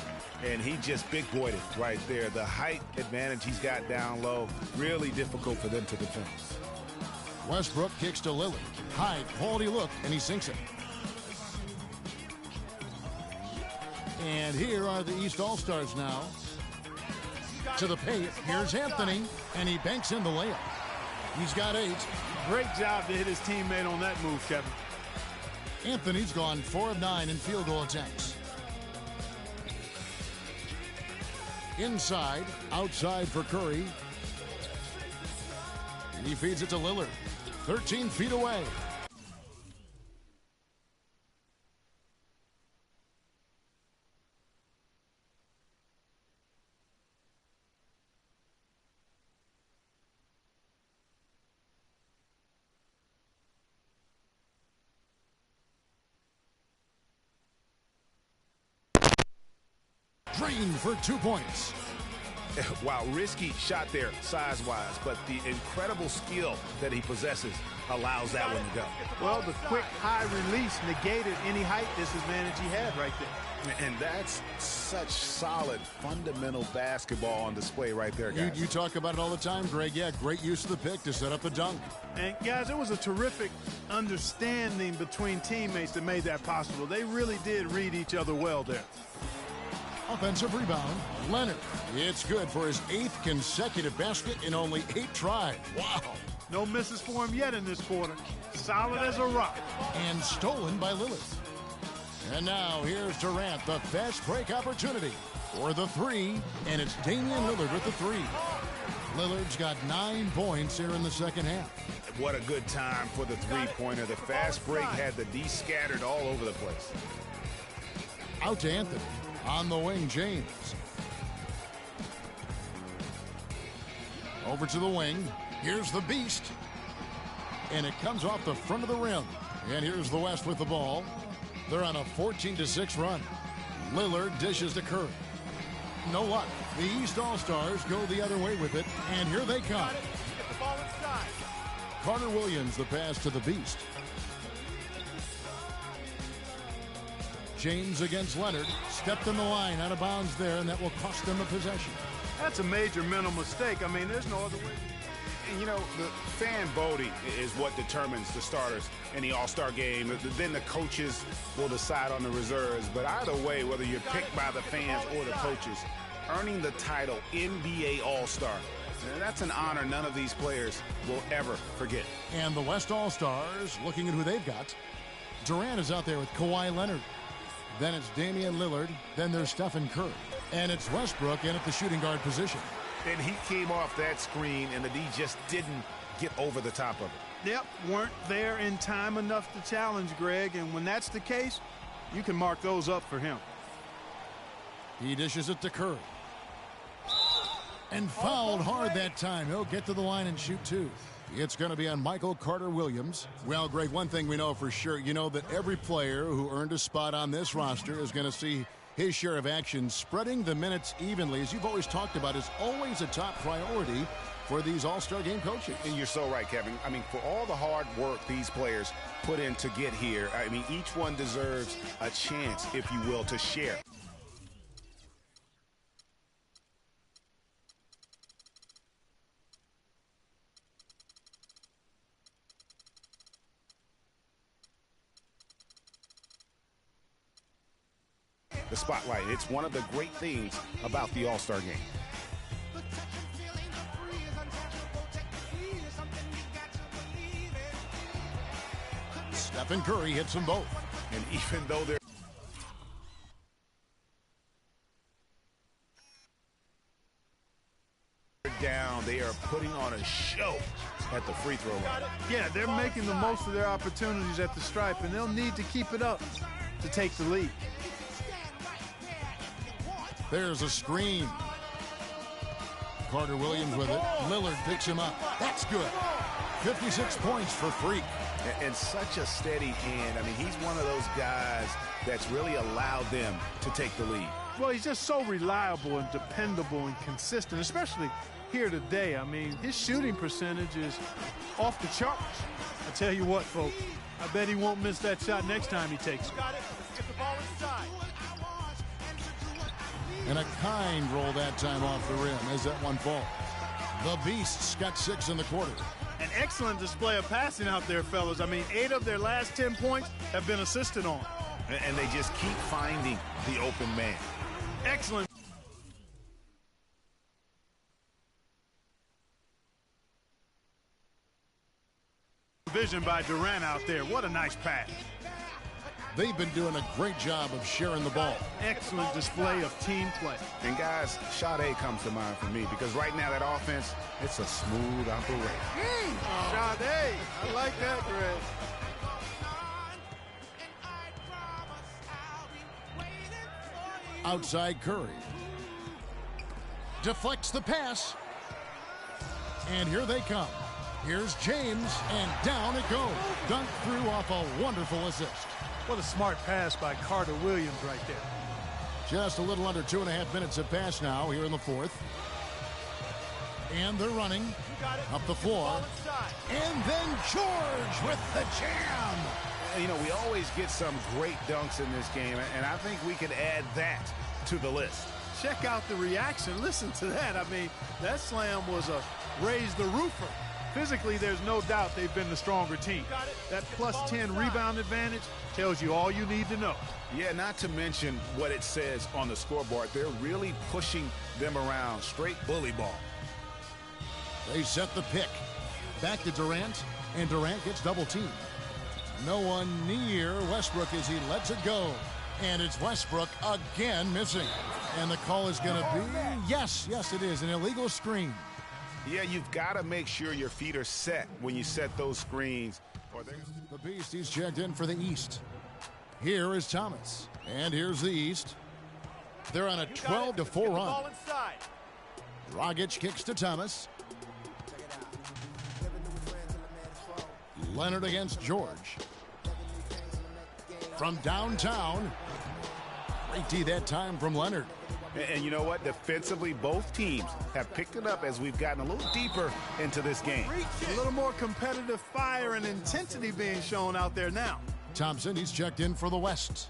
And he just big-boyed it right there. The height advantage he's got down low, really difficult for them to defend. Westbrook kicks to Lillard. High quality look, and he sinks it. And here are the East All-Stars now. To the paint, here's Anthony, and he banks in the layup. He's got 8. Great job to hit his teammate on that move, Kevin. Anthony's gone 4 of 9 in field goal attempts. Inside, outside for Curry. He feeds it to Lillard. 13 feet away. Drained for 2 points. Wow, risky shot there size-wise, but the incredible skill that he possesses allows that one to go. Well, the quick high release negated any height disadvantage he had right there. And that's such solid, fundamental basketball on display right there, guys. You talk about it all the time, Greg. Yeah, great use of the pick to set up the dunk. And, guys, it was a terrific understanding between teammates that made that possible. They really did read each other well there. Offensive rebound, Leonard. It's good for his 8th consecutive basket in only 8 tries. Wow. No misses for him yet in this quarter. Solid as a rock. And stolen by Lillard. And now here's Durant, the fast break opportunity for the 3, and it's Damian Lillard with the 3. Lillard's got 9 points here in the second half. What a good time for the three-pointer. The fast break had the D scattered all over the place. Out to Anthony. On the wing, James. Over to the wing. Here's the Beast. And it comes off the front of the rim. And here's the West with the ball. They're on a 14-6 run. Lillard dishes to Curry. No luck. The East All-Stars go the other way with it, and here they come. Get the ball inside. Carter Williams, the pass to the Beast. James against Leonard. Stepped in the line, out of bounds there, and that will cost them a possession. That's a major mental mistake. I mean, there's no other way. And, you know, the fan voting is what determines the starters in the All-Star game. Then the coaches will decide on the reserves. But either way, whether you're picked by the fans or the coaches, earning the title NBA All-Star, that's an honor none of these players will ever forget. And the West All-Stars, looking at who they've got, Durant is out there with Kawhi Leonard. Then it's Damian Lillard. Then there's Stephen Curry. And it's Westbrook in at the shooting guard position. And he came off that screen, and the D just didn't get over the top of it. Yep, weren't there in time enough to challenge Greg, and when that's the case, you can mark those up for him. He dishes it to Curry. And fouled hard that time. He'll get to the line and shoot 2. It's going to be on Michael Carter-Williams. Well, Greg, one thing we know for sure, you know that every player who earned a spot on this roster is going to see his share of action. Spreading the minutes evenly, as you've always talked about, is always a top priority for these All-Star game coaches. And you're so right, Kevin. I mean, for all the hard work these players put in to get here, I mean, each one deserves a chance, if you will, to share. The spotlight. It's one of the great things about the All-Star game. Stephen Curry hits them both. And even though they're down, they are putting on a show at the free throw line. Yeah, they're making the most of their opportunities at the stripe, and they'll need to keep it up to take the lead. There's a screen. Carter Williams with it. Lillard picks him up. That's good. 56 points for Freak. And such a steady hand. I mean, he's one of those guys that's really allowed them to take the lead. Well, he's just so reliable and dependable and consistent, especially here today. I mean, his shooting percentage is off the charts. I tell you what, folks, I bet he won't miss that shot next time he takes it. Got it. Get the ball inside. And a kind roll that time off the rim as that one falls. The Beasts got 6 in the quarter. An excellent display of passing out there, fellas. I mean, 8 of their last 10 points have been assisted on. And they just keep finding the open man. Excellent. Vision by Durant out there. What a nice pass. They've been doing a great job of sharing the ball. Excellent display of team play. And guys, Sade comes to mind for me because right now that offense, it's a smooth operation. Sade, I like that, Greg. Outside Curry. Deflects the pass. And here they come. Here's James, and down it goes. Dunked through off a wonderful assist. What a smart pass by Carter Williams right there. Just a little under 2.5 minutes have passed now here in the fourth. And they're running up the floor. And then George with the jam. You know, we always get some great dunks in this game, and I think we could add that to the list. Check out the reaction. Listen to that. I mean, that slam was a raise the roofer. Physically, there's no doubt they've been the stronger team. That plus 10 rebound advantage tells you all you need to know. Yeah, not to mention what it says on the scoreboard. They're really pushing them around. Straight bully ball. They set the pick. Back to Durant, and Durant gets double teamed. No one near Westbrook as he lets it go. And it's Westbrook again missing. And the call is going to be, yes, it is, an illegal screen. Yeah, you've got to make sure your feet are set when you set those screens. The Beast, he's checked in for the East. Here is Thomas. And here's the East. They're on a 12-4 run. Dragic kicks to Thomas. Leonard against George. From downtown. Great D that time from Leonard. And you know what? Defensively, both teams have picked it up as we've gotten a little deeper into this game. A little more competitive fire and intensity being shown out there now. Thompson, he's checked in for the West.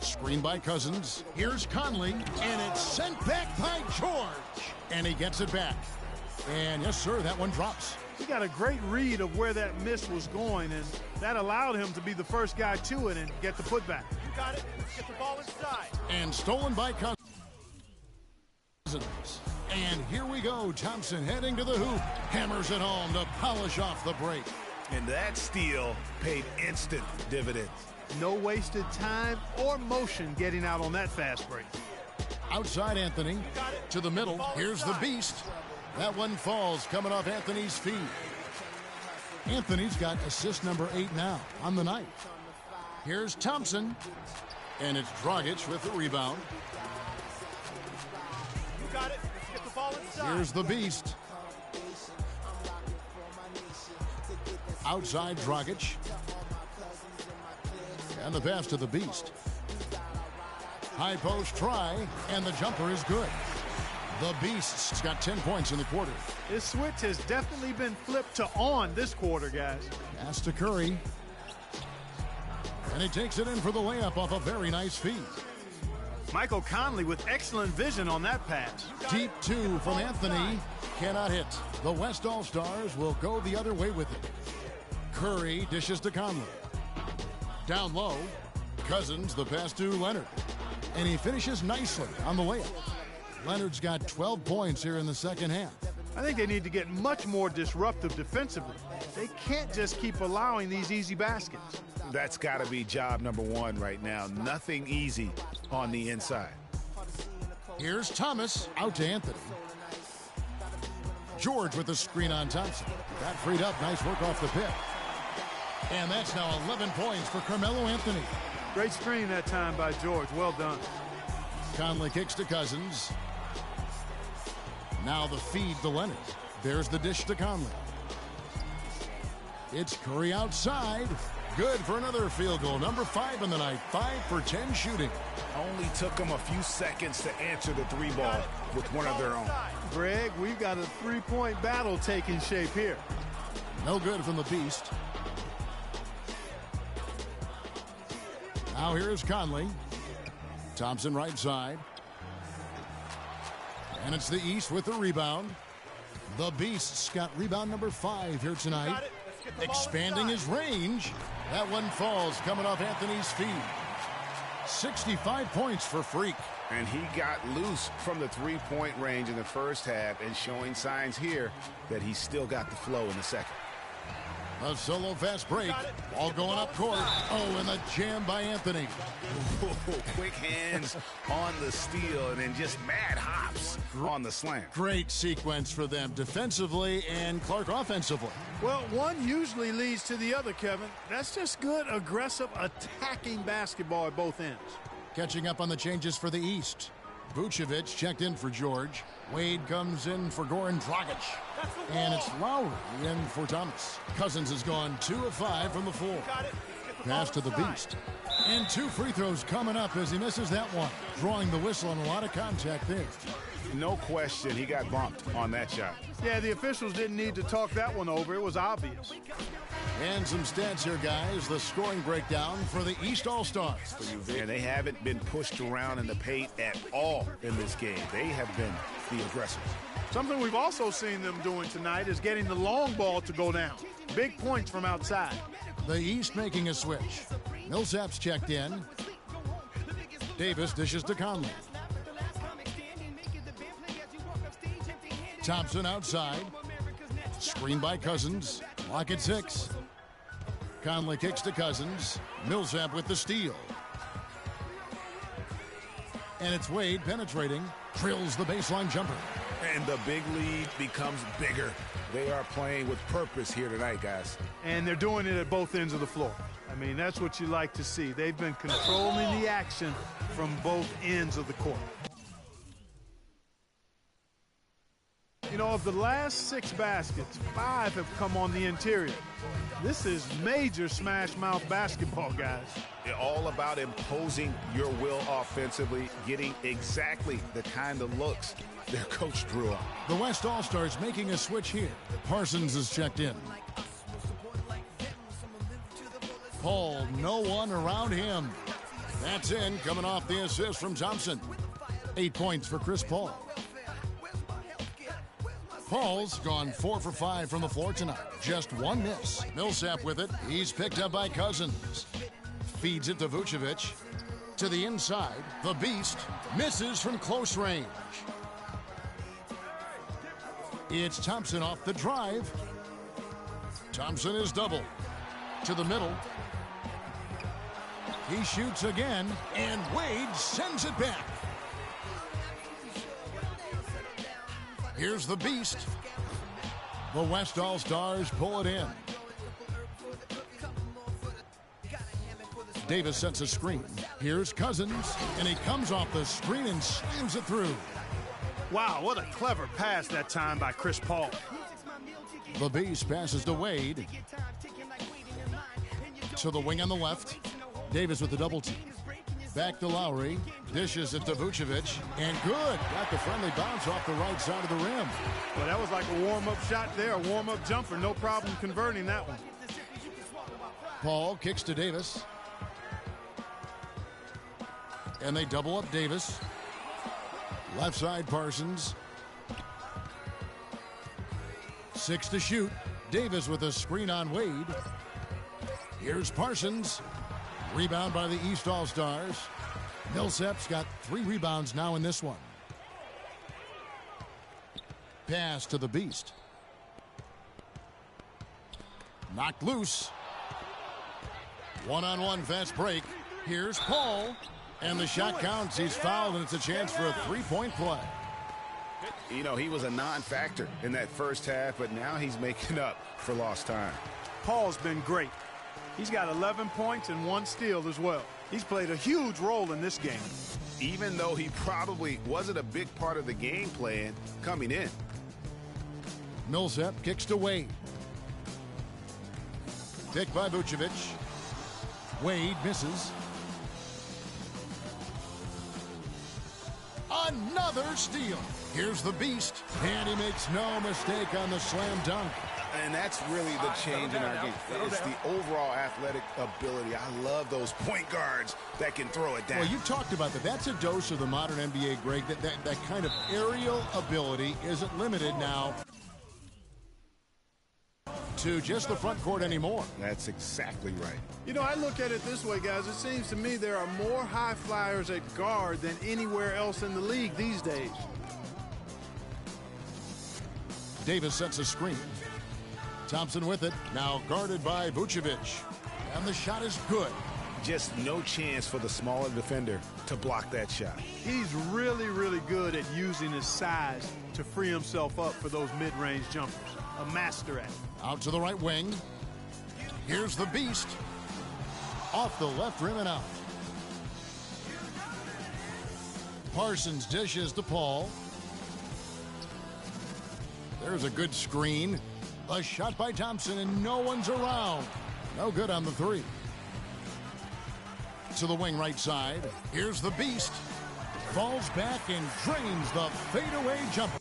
Screen by Cousins. Here's Conley, and it's sent back by George. And he gets it back. And yes, sir, that one drops. He got a great read of where that miss was going, and that allowed him to be the first guy to it and get the putback. You got it. Let's get the ball inside. And stolen by Cousins. And here we go. Thompson heading to the hoop. Hammers it home to polish off the break. And that steal paid instant dividends. No wasted time or motion getting out on that fast break. Outside Anthony to the middle. Here's the Beast. That one falls coming off Anthony's feet. Anthony's got assist number 8 now on the night. Here's Thompson. And it's Dragic with the rebound. You got it. Let's get the ball inside. Here's the Beast. Outside Dragic. And the pass to the Beast. High post try, and the jumper is good. The Beast's got 10 points in the quarter. This switch has definitely been flipped to on this quarter, guys. Pass to Curry. And he takes it in for the layup off a very nice feed. Michael Conley with excellent vision on that pass. Deep 2 from Anthony. Cannot hit. The West All-Stars will go the other way with it. Curry dishes to Conley. Down low. Cousins, the pass to Leonard. And he finishes nicely on the layup. Leonard's got 12 points here in the second half. I think they need to get much more disruptive defensively. They can't just keep allowing these easy baskets. That's got to be job number 1 right now. Nothing easy on the inside. Here's Thomas out to Anthony. George with the screen on Thompson. Got freed up. Nice work off the pick. And that's now 11 points for Carmelo Anthony. Great screen that time by George. Well done. Conley kicks to Cousins. Now the feed to Leonard. There's the dish to Conley. It's Curry outside. Good for another field goal. Number 5 in the night. 5 for 10 shooting. Only took them a few seconds to answer the 3-ball with one of their own. Greg, we've got a 3-point battle taking shape here. No good from the Beast. Now here's Conley. Thompson right side. And it's the East with the rebound. The Beast's got rebound number 5 here tonight. Expanding his range. That one falls coming off Anthony's feet. 65 points for Freak. And he got loose from the 3-point range in the first half and showing signs here that he's still got the flow in the second. A solo fast break. All going up court. Oh, and the jam by Anthony. Quick hands on the steal and then just mad hops on the slam. Great sequence for them defensively and Clark offensively. Well, one usually leads to the other, Kevin. That's just good, aggressive, attacking basketball at both ends. Catching up on the changes for the East. Vucevic checked in for George. Wade comes in for Goran Dragic. And it's Lowry in for Thomas. Cousins has gone 2 of 5 from the floor. Pass to the Beast. And 2 free throws coming up as he misses that one. Drawing the whistle on a lot of contact there. No question, he got bumped on that shot. Yeah, the officials didn't need to talk that one over. It was obvious. And some stats here, guys. The scoring breakdown for the East All-Stars. And they haven't been pushed around in the paint at all in this game. They have been the aggressors. Something we've also seen them doing tonight is getting the long ball to go down. Big points from outside. The East making a switch. Millsap's checked in. Davis dishes to Conley. Thompson outside. Screen by Cousins. Lock at 6. Conley kicks to Cousins. Millsap with the steal. And it's Wade penetrating. Drills the baseline jumper. And the big lead becomes bigger. They are playing with purpose here tonight, guys. And they're doing it at both ends of the floor. I mean, that's what you like to see. They've been controlling the action from both ends of the court. You know, of the last 6 baskets, 5 have come on the interior. This is major smash mouth basketball, guys. They're all about imposing your will offensively, getting exactly the kind of looks their coach drew up. The West All-Stars making a switch here. Parsons is checked in. Paul, no one around him. That's in, coming off the assist from Thompson. 8 points for Chris Paul. Paul's gone 4 for 5 from the floor tonight. Just 1 miss. Millsap with it. He's picked up by Cousins. Feeds it to Vucevic. To the inside. The Beast misses from close range. It's Thompson off the drive. Thompson is double. To the middle. He shoots again, and Wade sends it back. Here's the Beast. The West All-Stars pull it in. Davis sets a screen. Here's Cousins, and he comes off the screen and slams it through. Wow, what a clever pass that time by Chris Paul. The Beast passes to Wade. To the wing on the left. Davis with the double team. Back to Lowry. Dishes it to Vucevic. And good. Got the friendly bounce off the right side of the rim. Well, that was like a warm-up shot there, a warm-up jumper. No problem converting that one. Paul kicks to Davis. And they double up Davis. Left side Parsons. 6 to shoot. Davis with a screen on Wade. Here's Parsons. Rebound by the East All-Stars. Millsap's got 3 rebounds now in this one. Pass to the Beast. Knocked loose. One-on-one fast break. Here's Paul. And the shot counts. He's fouled, and it's a chance for a 3-point play. You know, he was a non-factor in that first half, but now he's making up for lost time. Paul's been great. He's got 11 points and 1 steal as well. He's played a huge role in this game. Even though he probably wasn't a big part of the game plan coming in. Millsap kicks to Wade. Picked by Vucevic. Wade misses. Another steal. Here's the Beast, and he makes no mistake on the slam dunk. And that's really the change in our game. It's the overall athletic ability. I love those point guards that can throw it down. Well, you talked about that. That's a dose of the modern NBA, Greg. That kind of aerial ability isn't limited now to just the front court anymore. That's exactly right. You know, I look at it this way, guys. It seems to me there are more high flyers at guard than anywhere else in the league these days. Davis sets a screen. Thompson with it, now guarded by Vucevic. And the shot is good. Just no chance for the smaller defender to block that shot. He's really, really good at using his size to free himself up for those mid-range jumpers. A master at it. Out to the right wing. Here's the Beast. Off the left rim and out. Parsons dishes to Paul. There's a good screen. A shot by Thompson, and no one's around. No good on the 3. to the wing right side. Here's the Beast. Falls back and drains the fadeaway jumper.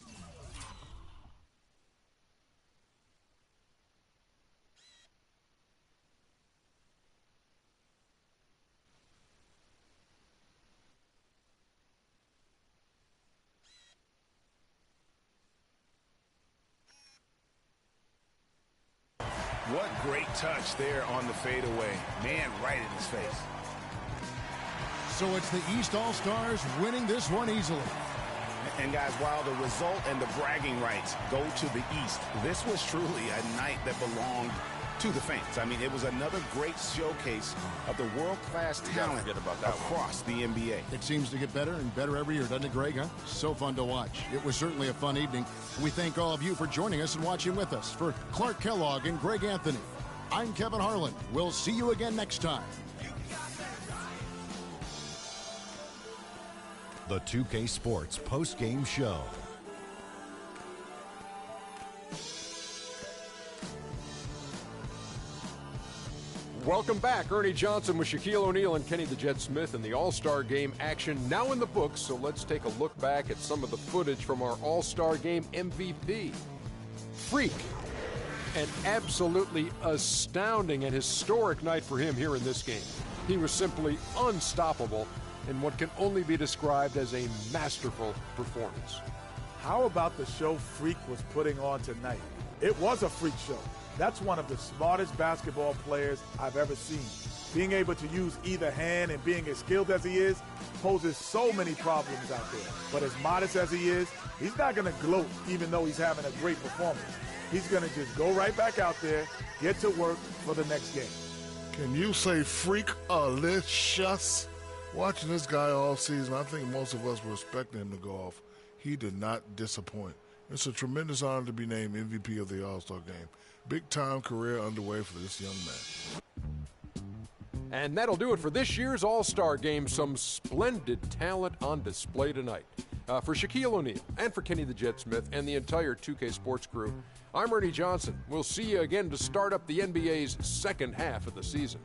What great touch there on the fadeaway. Man, right in his face. So it's the East All-Stars winning this one easily. And guys, while the result and the bragging rights go to the East, this was truly a night that belonged to the fans. I mean, it was another great showcase of the world-class talent across the NBA. It seems to get better and better every year, doesn't it, Greg? Huh? So fun to watch. It was certainly a fun evening. We thank all of you for joining us and watching with us. For Clark Kellogg and Greg Anthony, I'm Kevin Harlan. We'll see you again next time. The 2K Sports post-game show. Welcome back. Ernie Johnson with Shaquille O'Neal and Kenny the Jet Smith in the All-Star Game action now in the books. So let's take a look back at some of the footage from our All-Star Game MVP. Freak. An absolutely astounding and historic night for him here in this game. He was simply unstoppable in what can only be described as a masterful performance. How about the show Freak was putting on tonight? It was a freak show. That's one of the smartest basketball players I've ever seen. Being able to use either hand and being as skilled as he is poses so many problems out there. But as modest as he is, he's not going to gloat even though he's having a great performance. He's going to just go right back out there, get to work for the next game. Can you say freak-alicious? Watching this guy all season, I think most of us were expecting him to go off. He did not disappoint. It's a tremendous honor to be named MVP of the All-Star Game. Big-time career underway for this young man. And that'll do it for this year's All-Star Game. Some splendid talent on display tonight. For Shaquille O'Neal and for Kenny the Jet Smith and the entire 2K Sports crew, I'm Ernie Johnson. We'll see you again to start up the NBA's second half of the season.